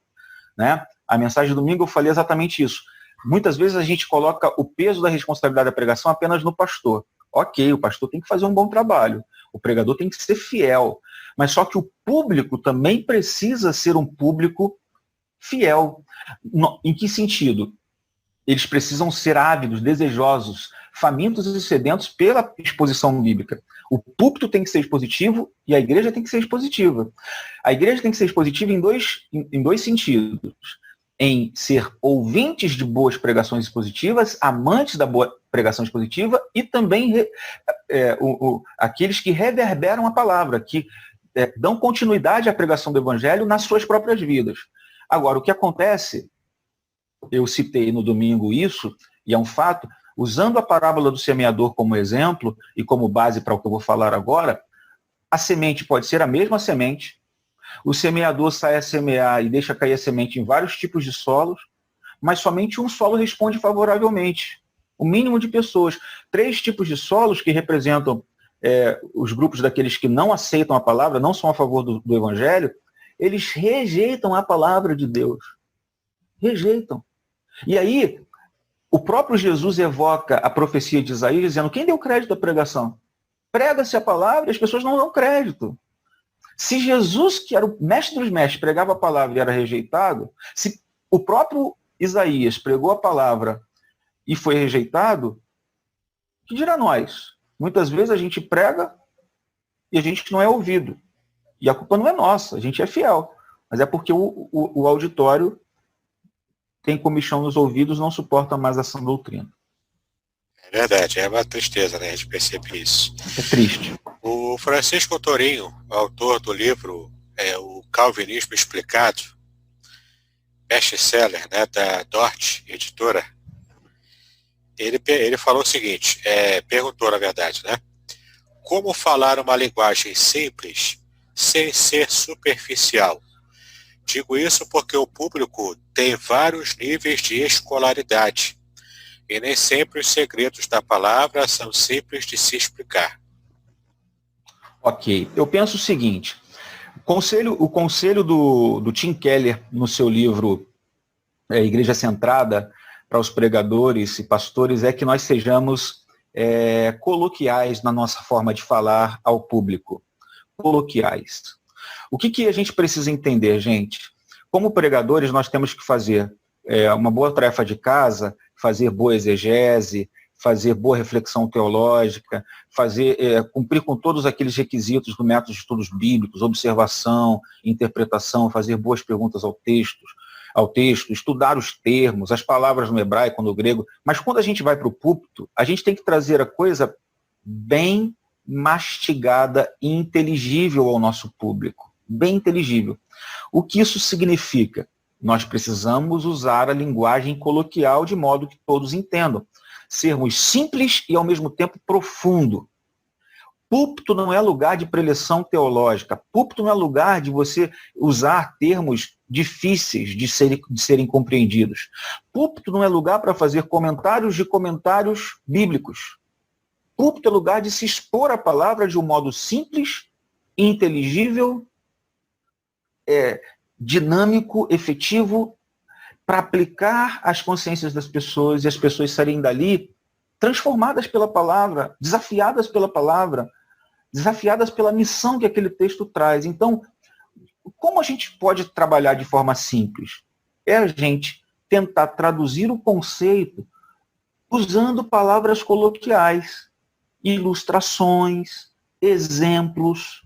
Né? A mensagem de domingo eu falei exatamente isso. Muitas vezes a gente coloca o peso da responsabilidade da pregação apenas no pastor. Ok, o pastor tem que fazer um bom trabalho, o pregador tem que ser fiel, mas só que o público também precisa ser um público fiel. Em que sentido? Eles precisam ser ávidos, desejosos, famintos e sedentos pela exposição bíblica. O púlpito tem que ser expositivo e a igreja tem que ser expositiva. A igreja tem que ser expositiva em dois sentidos: em ser ouvintes de boas pregações expositivas, amantes da boa pregação expositiva, e também aqueles que reverberam a palavra, que dão continuidade à pregação do evangelho nas suas próprias vidas. Agora, o que acontece, eu citei no domingo isso, e é um fato, usando a parábola do semeador como exemplo e como base para o que eu vou falar agora, a semente pode ser a mesma semente, o semeador sai a semear e deixa cair a semente em vários tipos de solos, mas somente um solo responde favoravelmente. O mínimo de pessoas. 3 tipos de solos que representam os grupos daqueles que não aceitam a palavra, não são a favor do evangelho, eles rejeitam a palavra de Deus. Rejeitam. E aí, o próprio Jesus evoca a profecia de Isaías, dizendo: quem deu crédito à pregação? Prega-se a palavra e as pessoas não dão crédito. Se Jesus, que era o mestre dos mestres, pregava a palavra e era rejeitado, se o próprio Isaías pregou a palavra e foi rejeitado, que dirá nós? Muitas vezes a gente prega e a gente não é ouvido. E a culpa não é nossa, a gente é fiel. Mas é porque o auditório tem comichão nos ouvidos, não suporta mais a sã doutrina. É verdade, é uma tristeza, né? A gente percebe isso. É triste. O Francisco Torinho, autor do livro O Calvinismo Explicado, best-seller, né, da Dort Editora, ele falou o seguinte, perguntou, na verdade, né? Como falar uma linguagem simples sem ser superficial? Digo isso porque o público tem vários níveis de escolaridade e nem sempre os segredos da palavra são simples de se explicar. Ok, eu penso o seguinte: o conselho do Tim Keller no seu livro Igreja Centrada para os pregadores e pastores é que nós sejamos coloquiais na nossa forma de falar ao público. Coloquiais. O que a gente precisa entender, gente? Como pregadores, nós temos que fazer uma boa tarefa de casa, fazer boa exegese, fazer boa reflexão teológica, cumprir com todos aqueles requisitos do método de estudos bíblicos, observação, interpretação, fazer boas perguntas ao texto, estudar os termos, as palavras no hebraico, no grego. Mas quando a gente vai para o púlpito, a gente tem que trazer a coisa bem mastigada e inteligível ao nosso público. Bem inteligível. O que isso significa? Nós precisamos usar a linguagem coloquial de modo que todos entendam. sermos simples e, ao mesmo tempo, profundo. Púlpito não é lugar de preleção teológica. Púlpito não é lugar de você usar termos difíceis de serem compreendidos. Púlpito não é lugar para fazer comentários de comentários bíblicos. Púlpito é lugar de se expor a palavra de um modo simples, inteligível, dinâmico, efetivo, para aplicar às consciências das pessoas e as pessoas saírem dali transformadas pela palavra, desafiadas pela palavra, desafiadas pela missão que aquele texto traz. Então, como a gente pode trabalhar de forma simples? É a gente tentar traduzir o conceito usando palavras coloquiais, ilustrações, exemplos,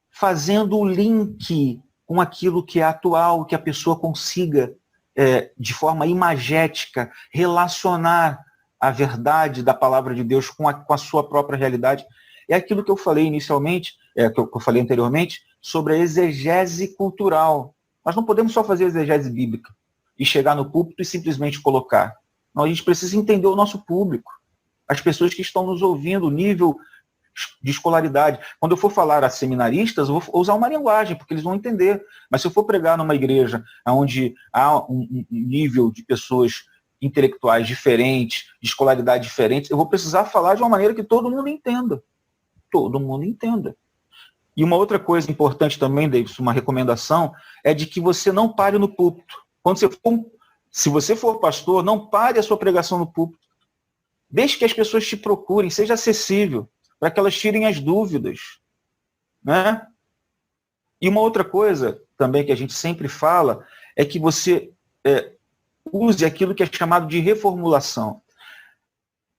fazendo o link com aquilo que é atual, que a pessoa consiga, de forma imagética, relacionar a verdade da palavra de Deus com a sua própria realidade. É aquilo que eu falei inicialmente, que eu falei anteriormente, sobre a exegese cultural. Nós não podemos só fazer exegese bíblica e chegar no púlpito e simplesmente colocar. Não, a gente precisa entender o nosso público, as pessoas que estão nos ouvindo, o nível de escolaridade. Quando eu for falar a seminaristas, eu vou usar uma linguagem, porque eles vão entender. Mas se eu for pregar numa igreja onde há um nível de pessoas intelectuais diferentes, de escolaridade diferente, eu vou precisar falar de uma maneira que todo mundo entenda. Todo mundo entenda. E uma outra coisa importante também, Davidson, uma recomendação, é de que você não pare no púlpito. Se você for pastor, não pare a sua pregação no púlpito. Deixe que as pessoas te procurem, seja acessível, para que elas tirem as dúvidas. Né? E uma outra coisa também que a gente sempre fala é que você use aquilo que é chamado de reformulação.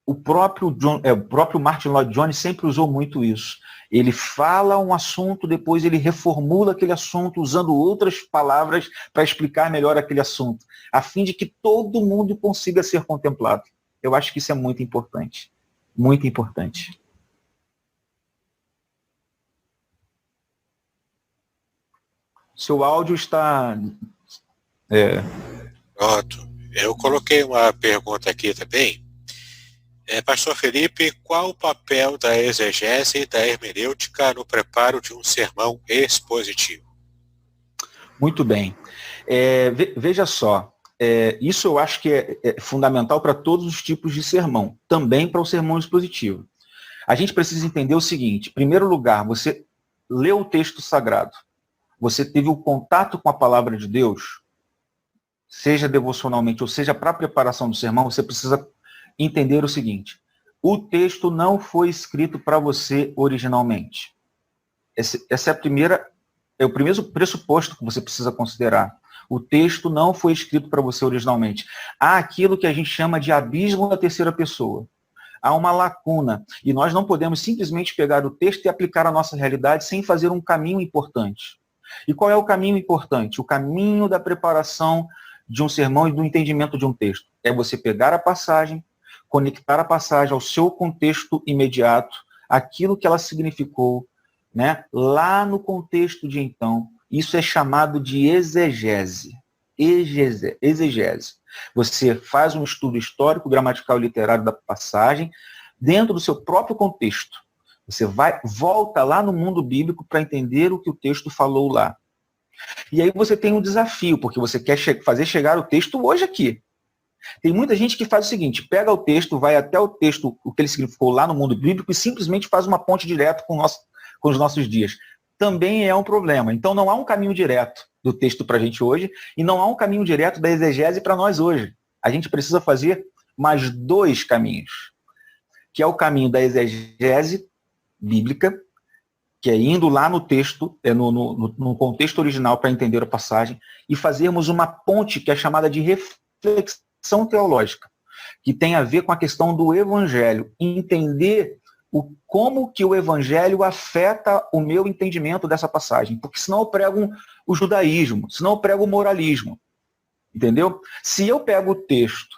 O próprio Martin Lloyd Jones sempre usou muito isso. Ele fala um assunto, depois ele reformula aquele assunto usando outras palavras para explicar melhor aquele assunto, a fim de que todo mundo consiga ser contemplado. Eu acho que isso é muito importante. Muito importante. Seu áudio está... Pronto. Eu coloquei uma pergunta aqui também. Pastor Felipe, qual o papel da exegese e da hermenêutica no preparo de um sermão expositivo? Muito bem. Veja só, isso eu acho que é fundamental para todos os tipos de sermão, também para o sermão expositivo. A gente precisa entender o seguinte: em primeiro lugar, você leu o texto sagrado, você teve o contato com a palavra de Deus, seja devocionalmente ou seja para a preparação do sermão, você precisa entender o seguinte: o texto não foi escrito para você originalmente. Essa é o primeiro pressuposto que você precisa considerar. O texto não foi escrito para você originalmente. Há aquilo que a gente chama de abismo da terceira pessoa. Há uma lacuna. E nós não podemos simplesmente pegar o texto e aplicar à nossa realidade sem fazer um caminho importante. E qual é o caminho importante? O caminho da preparação de um sermão e do entendimento de um texto. É você pegar a passagem, conectar a passagem ao seu contexto imediato, aquilo que ela significou, né, lá no contexto de então. Isso é chamado de exegese. Exegese. Você faz um estudo histórico, gramatical e literário da passagem dentro do seu próprio contexto. Você volta lá no mundo bíblico para entender o que o texto falou lá. E aí você tem um desafio, porque você quer fazer chegar o texto hoje aqui. Tem muita gente que faz o seguinte: pega o texto, vai até o texto, o que ele significou lá no mundo bíblico, e simplesmente faz uma ponte direto com os nossos dias. Também é um problema. Então não há um caminho direto do texto para a gente hoje, e não há um caminho direto da exegese para nós hoje. A gente precisa fazer mais dois caminhos, que é o caminho da exegese bíblica, que é indo lá no texto, no contexto original para entender a passagem, e fazermos uma ponte que é chamada de reflexão teológica, que tem a ver com a questão do evangelho, entender como que o evangelho afeta o meu entendimento dessa passagem, porque senão eu prego o judaísmo, senão eu prego o moralismo, entendeu? Se eu pego o texto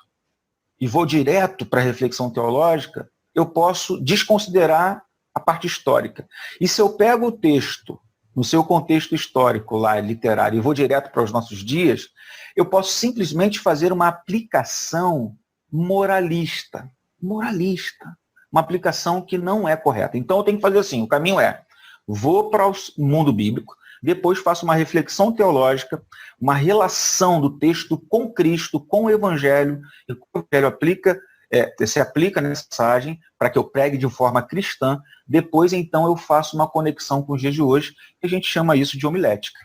e vou direto para a reflexão teológica, eu posso desconsiderar a parte histórica. E se eu pego o texto no seu contexto histórico lá, literário, e vou direto para os nossos dias, eu posso simplesmente fazer uma aplicação moralista. moralista, uma aplicação que não é correta. Então eu tenho que fazer assim, o caminho é, vou para o mundo bíblico, depois faço uma reflexão teológica, uma relação do texto com Cristo, com o Evangelho, e como o Evangelho se aplica nessa mensagem para que eu pregue de forma cristã, depois então eu faço uma conexão com os dias de hoje, que a gente chama isso de homilética.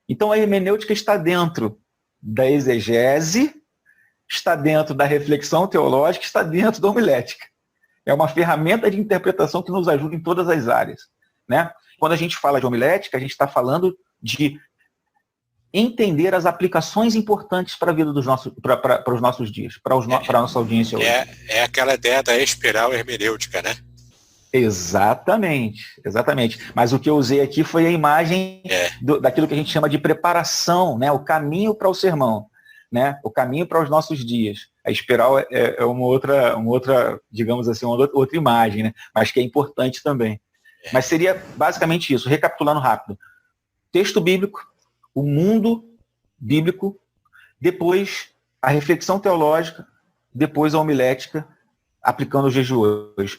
Então a hermenêutica está dentro da exegese, está dentro da reflexão teológica, está dentro da homilética. É uma ferramenta de interpretação que nos ajuda em todas as áreas, né? Quando a gente fala de homilética, a gente está falando de entender as aplicações importantes para a vida dos nossos, para os nossos dias, para a nossa audiência hoje. É aquela ideia da espiral hermenêutica, né? Exatamente, exatamente. Mas o que eu usei aqui foi a imagem daquilo que a gente chama de preparação, né? O caminho para o sermão, né? O caminho para os nossos dias. A espiral é uma outra, digamos assim, uma outra imagem, né? Mas que é importante também. Mas seria basicamente isso, recapitulando rápido. Texto bíblico, o mundo bíblico, depois a reflexão teológica, depois a homilética, aplicando os dias de hoje.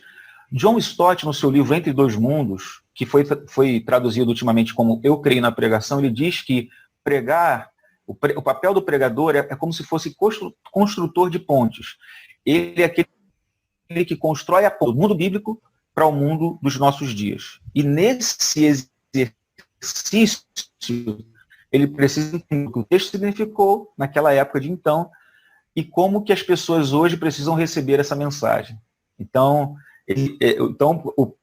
John Stott, no seu livro Entre Dois Mundos, que foi traduzido ultimamente como Eu Creio na Pregação, ele diz que pregar, o papel do pregador é como se fosse construtor de pontes. Ele é aquele que constrói a ponte do mundo bíblico para o mundo dos nossos dias. E nesse exercício, ele precisa entender o que o texto significou naquela época de então e como que as pessoas hoje precisam receber essa mensagem. Então,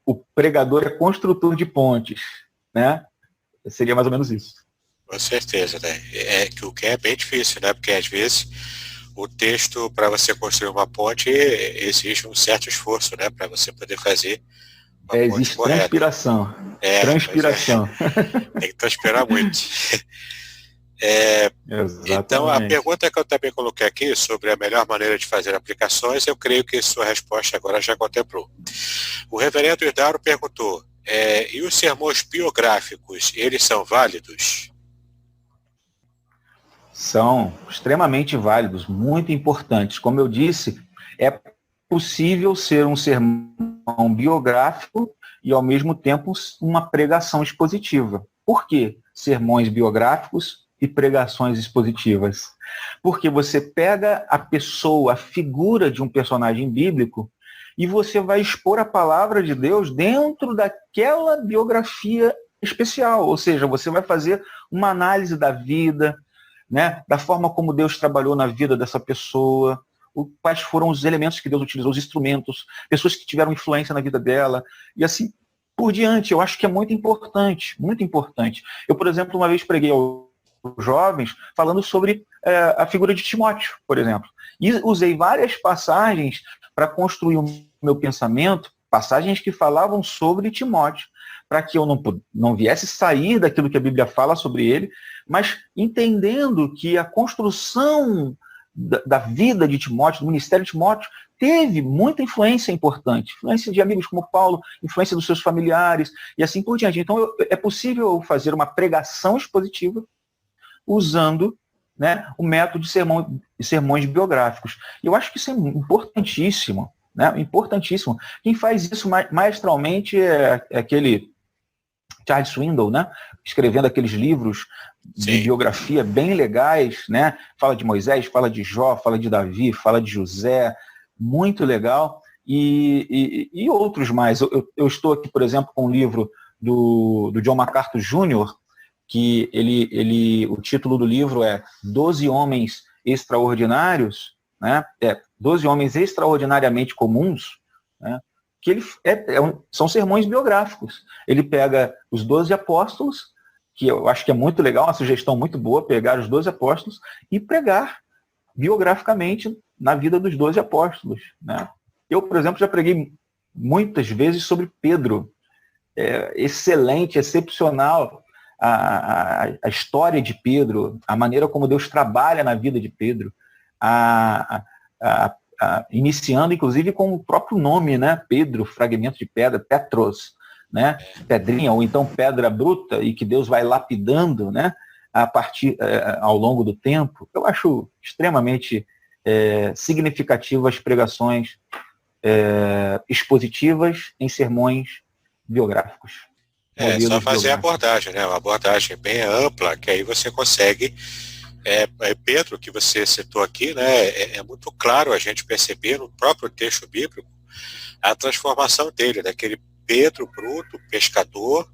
o pregador é construtor de pontes, né? Seria mais ou menos isso. Com certeza, né? O que é bem difícil, né? Porque às vezes o texto, para você construir uma ponte, exige um certo esforço, né? Para você poder fazer uma ponte existe correta. Transpiração. Transpiração. Tem que transpirar muito. Então, a pergunta que eu também coloquei aqui sobre a melhor maneira de fazer aplicações, eu creio que sua resposta agora já contemplou. O reverendo Hidaro perguntou, e os sermões biográficos, eles são válidos? São extremamente válidos, muito importantes. Como eu disse, é possível ser um sermão biográfico e, ao mesmo tempo, uma pregação expositiva. Por quê? Sermões biográficos e pregações expositivas. Porque você pega a pessoa, a figura de um personagem bíblico, e você vai expor a palavra de Deus dentro daquela biografia especial. Ou seja, você vai fazer uma análise da vida, né, da forma como Deus trabalhou na vida dessa pessoa, quais foram os elementos que Deus utilizou, os instrumentos, pessoas que tiveram influência na vida dela, e assim por diante. Eu acho que é muito importante, muito importante. Eu, por exemplo, uma vez preguei aos jovens falando sobre a figura de Timóteo, por exemplo. E usei várias passagens para construir o meu pensamento, passagens que falavam sobre Timóteo, para que eu não viesse sair daquilo que a Bíblia fala sobre ele, mas entendendo que a construção da vida de Timóteo, do ministério de Timóteo, teve muita influência importante, influência de amigos como Paulo, influência dos seus familiares, e assim por diante. Então, é possível fazer uma pregação expositiva usando, né, o método de sermões biográficos. Eu acho que isso é importantíssimo, né, importantíssimo. Quem faz isso maestralmente é aquele Charles Swindoll, né, escrevendo aqueles livros de biografia bem legais, né, fala de Moisés, fala de Jó, fala de Davi, fala de José, muito legal, e outros mais. Eu estou aqui, por exemplo, com um livro do John MacArthur Jr., que o título do livro é 12 Homens Extraordinários, né? 12 Homens Extraordinariamente Comuns, né? Que são sermões biográficos. Ele pega os 12 apóstolos, que eu acho que é muito legal, uma sugestão muito boa, pegar os 12 apóstolos e pregar biograficamente na vida dos 12 apóstolos, né? Eu, por exemplo, já preguei muitas vezes sobre Pedro. Excelente, excepcional a história de Pedro, a maneira como Deus trabalha na vida de Pedro, iniciando inclusive com o próprio nome, né? Pedro, fragmento de pedra, Petros, né? Pedrinha, ou então pedra bruta, e que Deus vai lapidando, né? Ao longo do tempo. Eu acho extremamente significativo as pregações expositivas em sermões biográficos. Só fazer a abordagem, né? Uma abordagem bem ampla, que aí você consegue. Pedro, que você citou aqui, né? É muito claro a gente perceber no próprio texto bíblico a transformação dele, daquele Pedro bruto, pescador,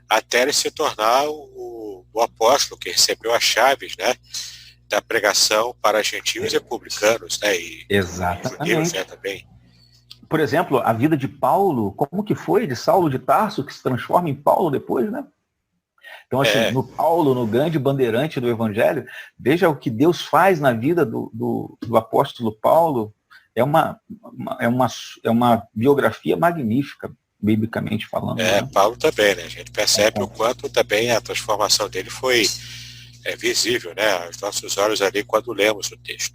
até ele se tornar o apóstolo que recebeu as chaves, né, da pregação para gentios e publicanos, né, e judeus, né, também. Por exemplo, a vida de Paulo, como que foi de Saulo de Tarso, que se transforma em Paulo depois, né? Então, assim, no Paulo, no grande bandeirante do Evangelho, veja o que Deus faz na vida do apóstolo Paulo. É uma biografia magnífica, biblicamente falando. Né? Paulo também, né? A gente percebe o quanto também a transformação dele foi visível, né? Aos nossos olhos ali quando lemos o texto.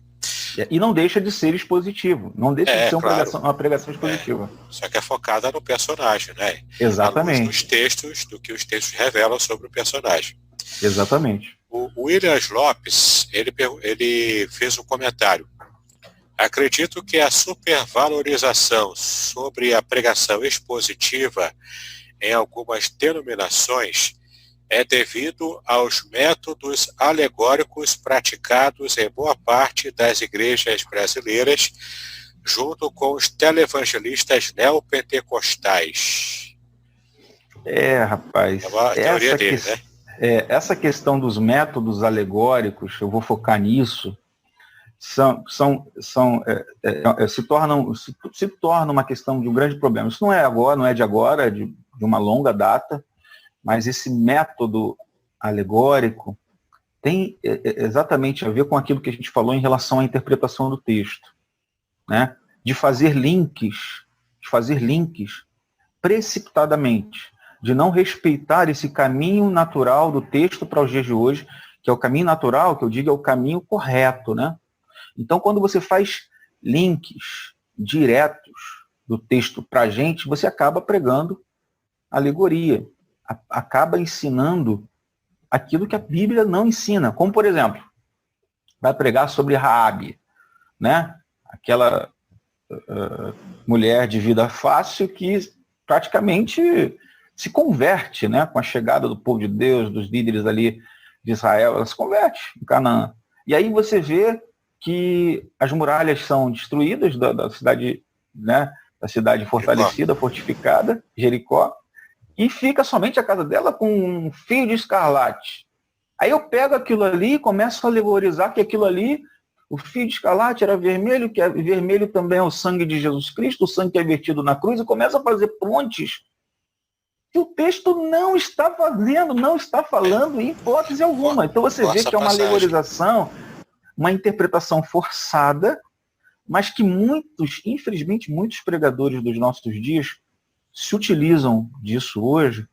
E não deixa de ser expositivo, não deixa de ser uma pregação expositiva. Só que é focada no personagem, né? Exatamente. Nos textos, do que os textos revelam sobre o personagem. Exatamente. O Williams Lopes, ele fez um comentário. Acredito que a supervalorização sobre a pregação expositiva em algumas denominações é devido aos métodos alegóricos praticados em boa parte das igrejas brasileiras, junto com os televangelistas neopentecostais. Rapaz. É uma teoria dele, né? Essa questão dos métodos alegóricos, eu vou focar nisso, se torna uma questão de um grande problema. Isso não é de agora, é de uma longa data, mas esse método alegórico tem exatamente a ver com aquilo que a gente falou em relação à interpretação do texto, né? De fazer links precipitadamente, de não respeitar esse caminho natural do texto para os dias de hoje, que é o caminho natural, que eu digo é o caminho correto, né? Então, quando você faz links diretos do texto para a gente, você acaba pregando alegoria, acaba ensinando aquilo que a Bíblia não ensina. Como, por exemplo, vai pregar sobre Raabe, né? Aquela mulher de vida fácil que praticamente se converte, né? Com a chegada do povo de Deus, dos líderes ali de Israel, ela se converte em Canaã. E aí você vê que as muralhas são destruídas da cidade, né, da cidade fortalecida, fortificada, Jericó, e fica somente a casa dela com um fio de escarlate. Aí eu pego aquilo ali e começo a alegorizar que aquilo ali, o fio de escarlate era vermelho, que vermelho também é o sangue de Jesus Cristo, o sangue que é vertido na cruz, e começa a fazer pontes que o texto não está fazendo, não está falando em hipótese alguma. Então você vê que é uma alegorização, uma interpretação forçada, mas que infelizmente, muitos pregadores dos nossos dias se utilizam disso hoje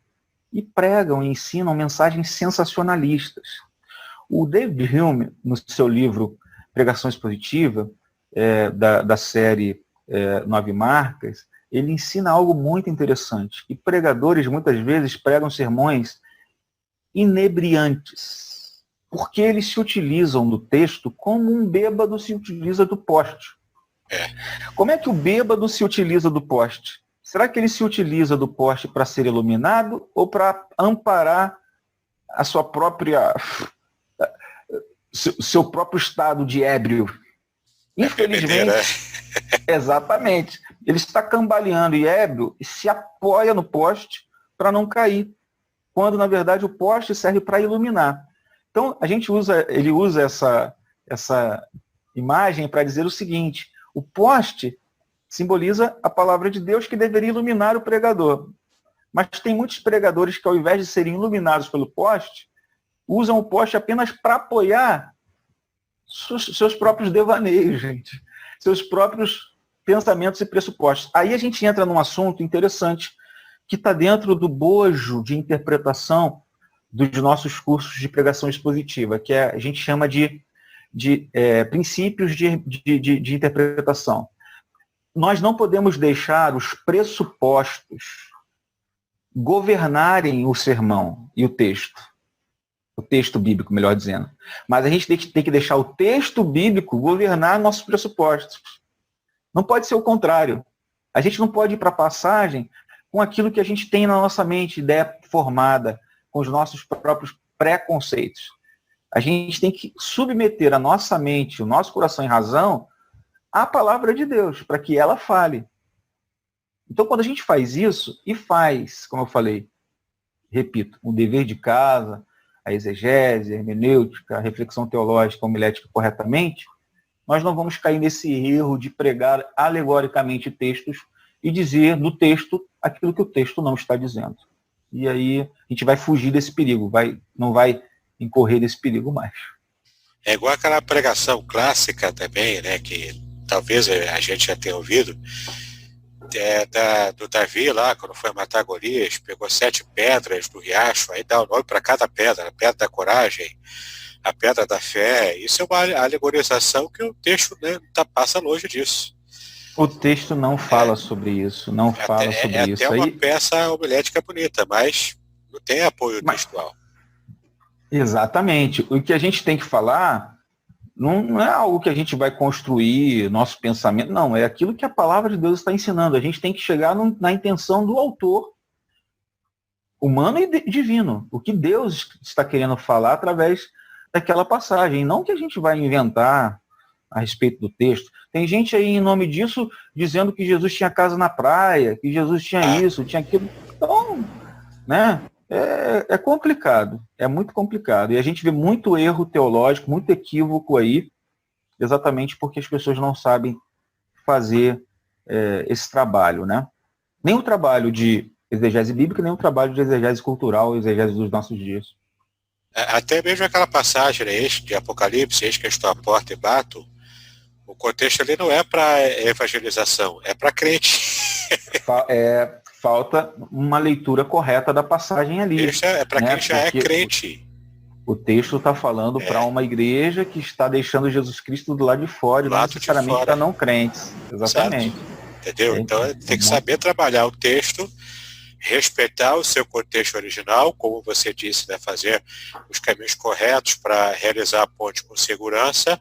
e pregam e ensinam mensagens sensacionalistas. O David Hume, no seu livro Pregação Expositiva, da série 9 Marcas, ele ensina algo muito interessante, que pregadores muitas vezes pregam sermões inebriantes, porque eles se utilizam do texto como um bêbado se utiliza do poste. Como é que o bêbado se utiliza do poste? Será que ele se utiliza do poste para ser iluminado ou para amparar a sua própria, seu próprio estado de ébrio? Infelizmente, exatamente. Ele está cambaleando e ébrio e se apoia no poste para não cair, quando na verdade o poste serve para iluminar. Então ele usa essa imagem para dizer o seguinte: o poste simboliza a palavra de Deus que deveria iluminar o pregador. Mas tem muitos pregadores que, ao invés de serem iluminados pelo poste, usam o poste apenas para apoiar seus próprios devaneios, gente. Seus próprios pensamentos e pressupostos. Aí a gente entra num assunto interessante que está dentro do bojo de interpretação dos nossos cursos de pregação expositiva, que a gente chama de princípios de interpretação. Nós não podemos deixar os pressupostos governarem o sermão e o texto bíblico, melhor dizendo. Mas a gente tem que deixar o texto bíblico governar nossos pressupostos. Não pode ser o contrário. A gente não pode ir para a passagem com aquilo que a gente tem na nossa mente, ideia formada, com os nossos próprios preconceitos. A gente tem que submeter a nossa mente, o nosso coração e razão à palavra de Deus, para que ela fale. Então, quando a gente faz isso, e faz, como eu falei, repito, o dever de casa, a exegese, a hermenêutica, a reflexão teológica, a homilética corretamente, nós não vamos cair nesse erro de pregar alegoricamente textos e dizer no texto aquilo que o texto não está dizendo. E aí a gente vai fugir desse perigo, não vai incorrer nesse perigo mais. É igual aquela pregação clássica também, né, que talvez a gente já tenha ouvido, do Davi lá, quando foi matar Golias, pegou 7 pedras do riacho, aí dá o nome para cada pedra, a pedra da coragem, a pedra da fé. Isso é uma alegorização que o texto, né, passa longe disso. O texto não fala sobre isso, não fala sobre isso. É até uma peça homilética bonita, mas não tem apoio textual. Exatamente. O que a gente tem que falar não é algo que a gente vai construir, nosso pensamento, não, é aquilo que a palavra de Deus está ensinando. A gente tem que chegar na intenção do autor, humano e divino, o que Deus está querendo falar através daquela passagem, não que a gente vai inventar a respeito do texto. Tem gente aí, em nome disso, dizendo que Jesus tinha casa na praia, que Jesus tinha isso, tinha aquilo. Então, né, é complicado, é muito complicado. E a gente vê muito erro teológico, muito equívoco aí, exatamente porque as pessoas não sabem fazer esse trabalho, né? Nem o trabalho de exegese bíblica, nem o trabalho de exegese cultural, exegese dos nossos dias. Até mesmo aquela passagem, né, de Apocalipse, eis que eu estou à porta e bato, o contexto ali não é para evangelização, é para crente. Falta uma leitura correta da passagem ali. Isso é para quem já é crente. O texto está falando para uma igreja que está deixando Jesus Cristo do lado de fora, e não necessariamente para não crentes. Exatamente. Certo. Entendeu? Então tem que saber trabalhar o texto, respeitar o seu contexto original, como você disse, né, fazer os caminhos corretos para realizar a ponte com segurança,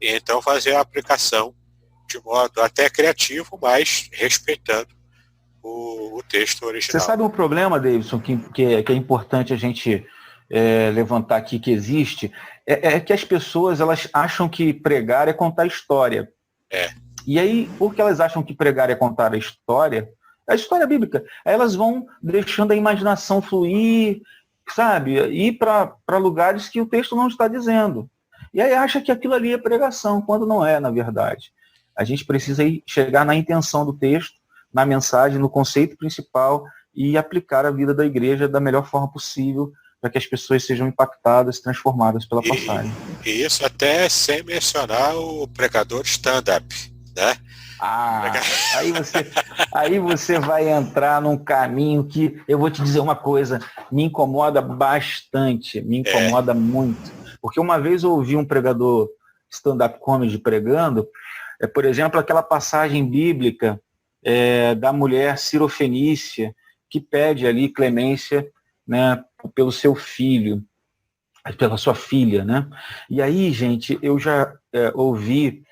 e então fazer a aplicação de modo até criativo, mas respeitando o texto original. Você sabe um problema, Davidson, que é importante a gente levantar aqui, que existe, é que as pessoas elas acham que pregar é contar história. E aí, porque elas acham que pregar é contar a história bíblica, aí elas vão deixando a imaginação fluir, sabe, ir para lugares que o texto não está dizendo. E aí acha que aquilo ali é pregação, quando não é, na verdade. A gente precisa chegar na intenção do texto, na mensagem, no conceito principal e aplicar a vida da igreja da melhor forma possível para que as pessoas sejam impactadas, transformadas pela passagem. E isso até sem mencionar o pregador stand-up, né? Aí você vai entrar num caminho que, eu vou te dizer uma coisa, me incomoda bastante, me incomoda muito. Porque uma vez eu ouvi um pregador stand-up comedy pregando, por exemplo, aquela passagem bíblica da mulher cirofenícia, que pede ali clemência, né, pelo seu filho, pela sua filha, né? E aí, gente, eu já ouvi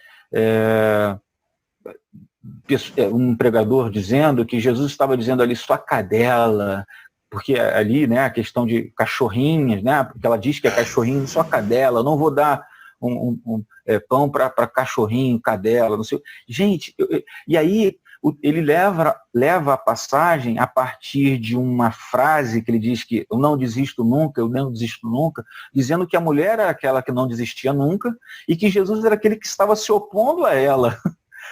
um pregador dizendo que Jesus estava dizendo ali sua cadela, porque ali, né, a questão de cachorrinhas, né, porque ela diz que é cachorrinho, sua cadela, eu não vou dar pão para cachorrinho, cadela, não sei. Gente, e aí ele leva a passagem a partir de uma frase que ele diz que eu não desisto nunca, dizendo que a mulher era aquela que não desistia nunca e que Jesus era aquele que estava se opondo a ela,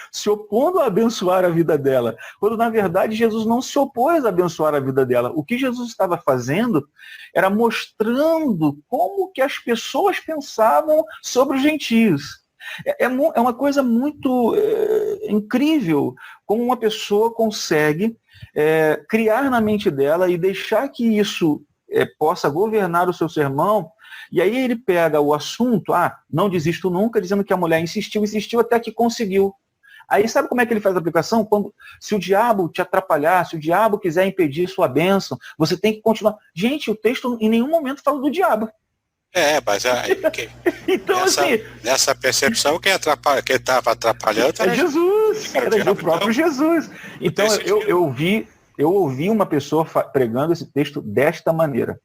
se opondo a abençoar a vida dela, quando na verdade Jesus não se opôs a abençoar a vida dela. O que Jesus estava fazendo era mostrando como que as pessoas pensavam sobre os gentios. É uma coisa muito incrível como uma pessoa consegue criar na mente dela e deixar que isso possa governar o seu sermão. E aí ele pega o assunto, não desisto nunca, dizendo que a mulher insistiu até que conseguiu. Aí sabe como é que ele faz a aplicação? Se o diabo te atrapalhar, se o diabo quiser impedir sua bênção, você tem que continuar. Gente, o texto em nenhum momento fala do diabo. Mas então, nessa percepção, quem estava atrapalhando é Jesus. Era do próprio Jesus. Então, eu ouvi uma pessoa pregando esse texto desta maneira.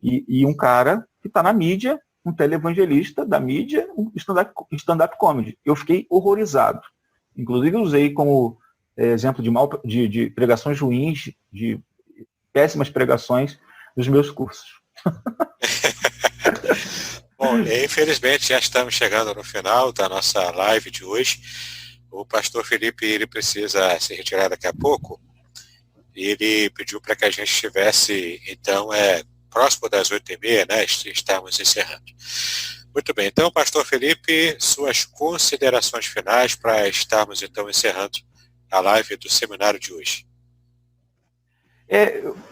E um cara que está na mídia, um televangelista da mídia, um stand-up comedy. Eu fiquei horrorizado. Inclusive, usei como exemplo de pregações ruins, de péssimas pregações dos meus cursos. Bom, infelizmente já estamos chegando no final da nossa live de hoje. O pastor Felipe, ele precisa se retirar daqui a pouco. Ele pediu para que a gente estivesse, então, próximo das 8h30, né? Estamos encerrando. Muito bem, então, pastor Felipe, suas considerações finais para estarmos, então, encerrando a live do seminário de hoje.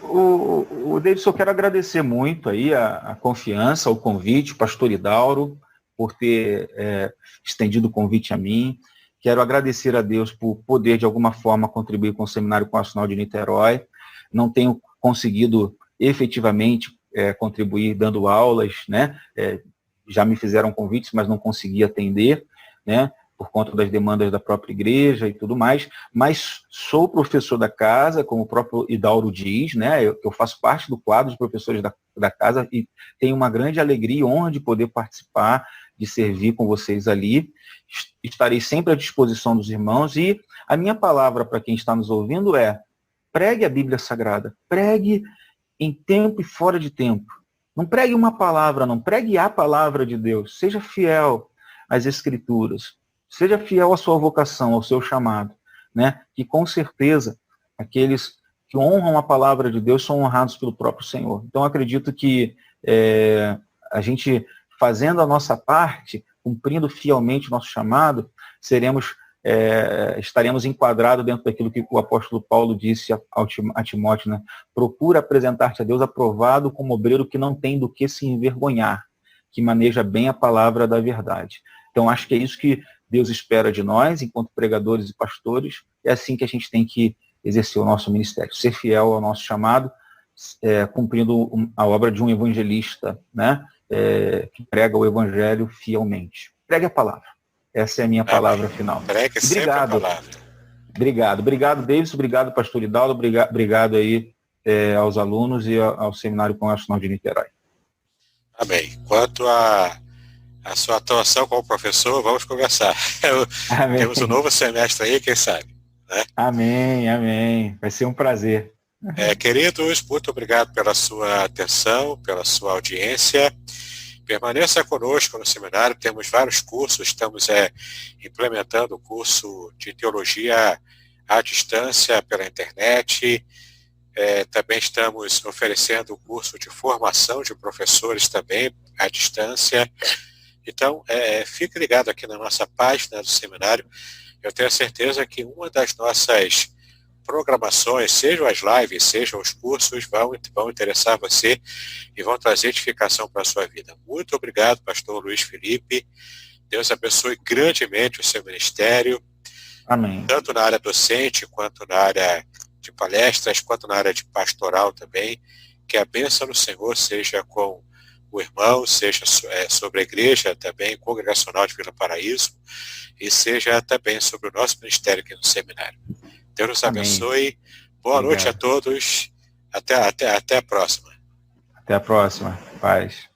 O Davidson, eu quero agradecer muito aí a confiança, o convite, o pastor Idauro, por ter estendido o convite a mim. Quero agradecer a Deus por poder, de alguma forma, contribuir com o Seminário Constitucional de Niterói. Não tenho conseguido, efetivamente, contribuir dando aulas, né? Já me fizeram convites, mas não consegui atender, né? Por conta das demandas da própria igreja e tudo mais, mas sou professor da casa, como o próprio Idauro diz, né? Eu faço parte do quadro de professores da casa e tenho uma grande alegria e honra de poder participar, de servir com vocês ali. Estarei sempre à disposição dos irmãos e a minha palavra para quem está nos ouvindo pregue a Bíblia Sagrada, pregue em tempo e fora de tempo. Não pregue uma palavra, não, pregue a palavra de Deus. Seja fiel às Escrituras. Seja fiel à sua vocação, ao seu chamado, né? Que com certeza aqueles que honram a palavra de Deus são honrados pelo próprio Senhor. Então acredito que a gente fazendo a nossa parte, cumprindo fielmente o nosso chamado, estaremos enquadrados dentro daquilo que o apóstolo Paulo disse a Timóteo, né? Procura apresentar-te a Deus aprovado como obreiro que não tem do que se envergonhar, que maneja bem a palavra da verdade. Então acho que é isso que Deus espera de nós, enquanto pregadores e pastores. É assim que a gente tem que exercer o nosso ministério, ser fiel ao nosso chamado, cumprindo a obra de um evangelista, né? Que prega o evangelho fielmente. Pregue a palavra. Essa é a minha palavra final. Pregue sempre a palavra. Obrigado, Davidson. Obrigado, pastor Hidalgo. Obrigado aí aos alunos e ao Seminário Constitucional de Niterói. Amém. Quanto a sua atuação como professor, vamos conversar. Temos um novo semestre aí, quem sabe? Né? Amém. Vai ser um prazer. Queridos, muito obrigado pela sua atenção, pela sua audiência. Permaneça conosco no seminário, temos vários cursos, estamos implementando o curso de teologia à distância pela internet. Também estamos oferecendo o curso de formação de professores também à distância. Então, fique ligado aqui na nossa página do seminário. Eu tenho certeza que uma das nossas programações, sejam as lives, sejam os cursos, vão interessar você e vão trazer edificação para a sua vida. Muito obrigado, pastor Luiz Felipe. Deus abençoe grandemente o seu ministério. Amém. Tanto na área docente, quanto na área de palestras, quanto na área de pastoral também. Que a bênção do Senhor seja com o irmão, seja sobre a igreja também, congregacional de Vila Paraíso, e seja também sobre o nosso ministério aqui no seminário. Deus nos abençoe. Boa noite a todos. Até a próxima. Até a próxima. Paz.